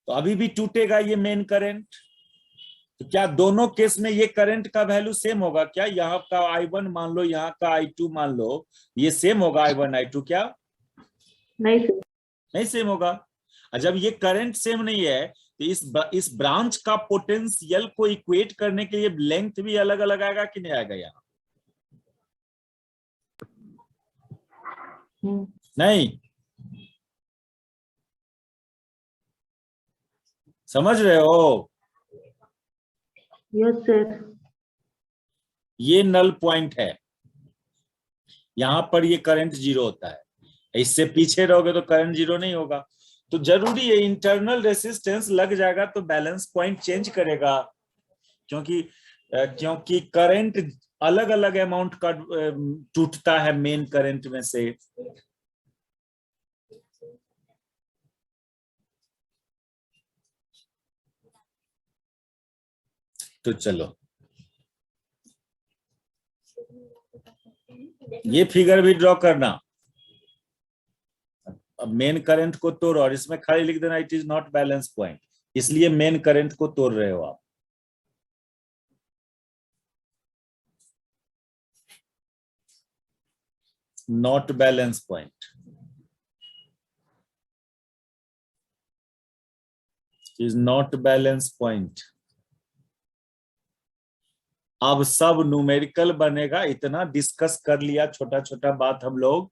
तो अभी भी टूटेगा ये मेन करंट। तो क्या दोनों केस में ये करंट का वैल्यू सेम होगा क्या? यहाँ का I1 मान लो, यहाँ का I2 मान लो, ये सेम होगा I1 I2 क्या? नहीं सेम होगा। जब ये करंट सेम नहीं है तो इस ब्रांच का पोटेंशियल को इक्वेट करने के लिए लेंथ भी अलग अलग आएगा कि नहीं आएगा यहाँ? नहीं, समझ रहे हो? Yes sir. ये नल पॉइंट है, यहां पर ये करंट 0 होता है, इससे पीछे रहोगे तो करंट 0 नहीं होगा। तो जरूरी है इंटरनल रेसिस्टेंस लग जाएगा तो बैलेंस पॉइंट चेंज करेगा, क्योंकि करंट अलग अलग अमाउंट का टूटता है मेन करंट में से। तो चलो ये फिगर भी ड्रॉ करना। अब मेन करंट को तोड़ो और इसमें खाली लिख देना it is not balance point, इसलिए मेन करंट को तोड़ रहे हो आप। Not balance point is not balance point. अब सब न्यूमेरिकल बनेगा, इतना डिस्कस कर लिया छोटा छोटा बात हम लोग।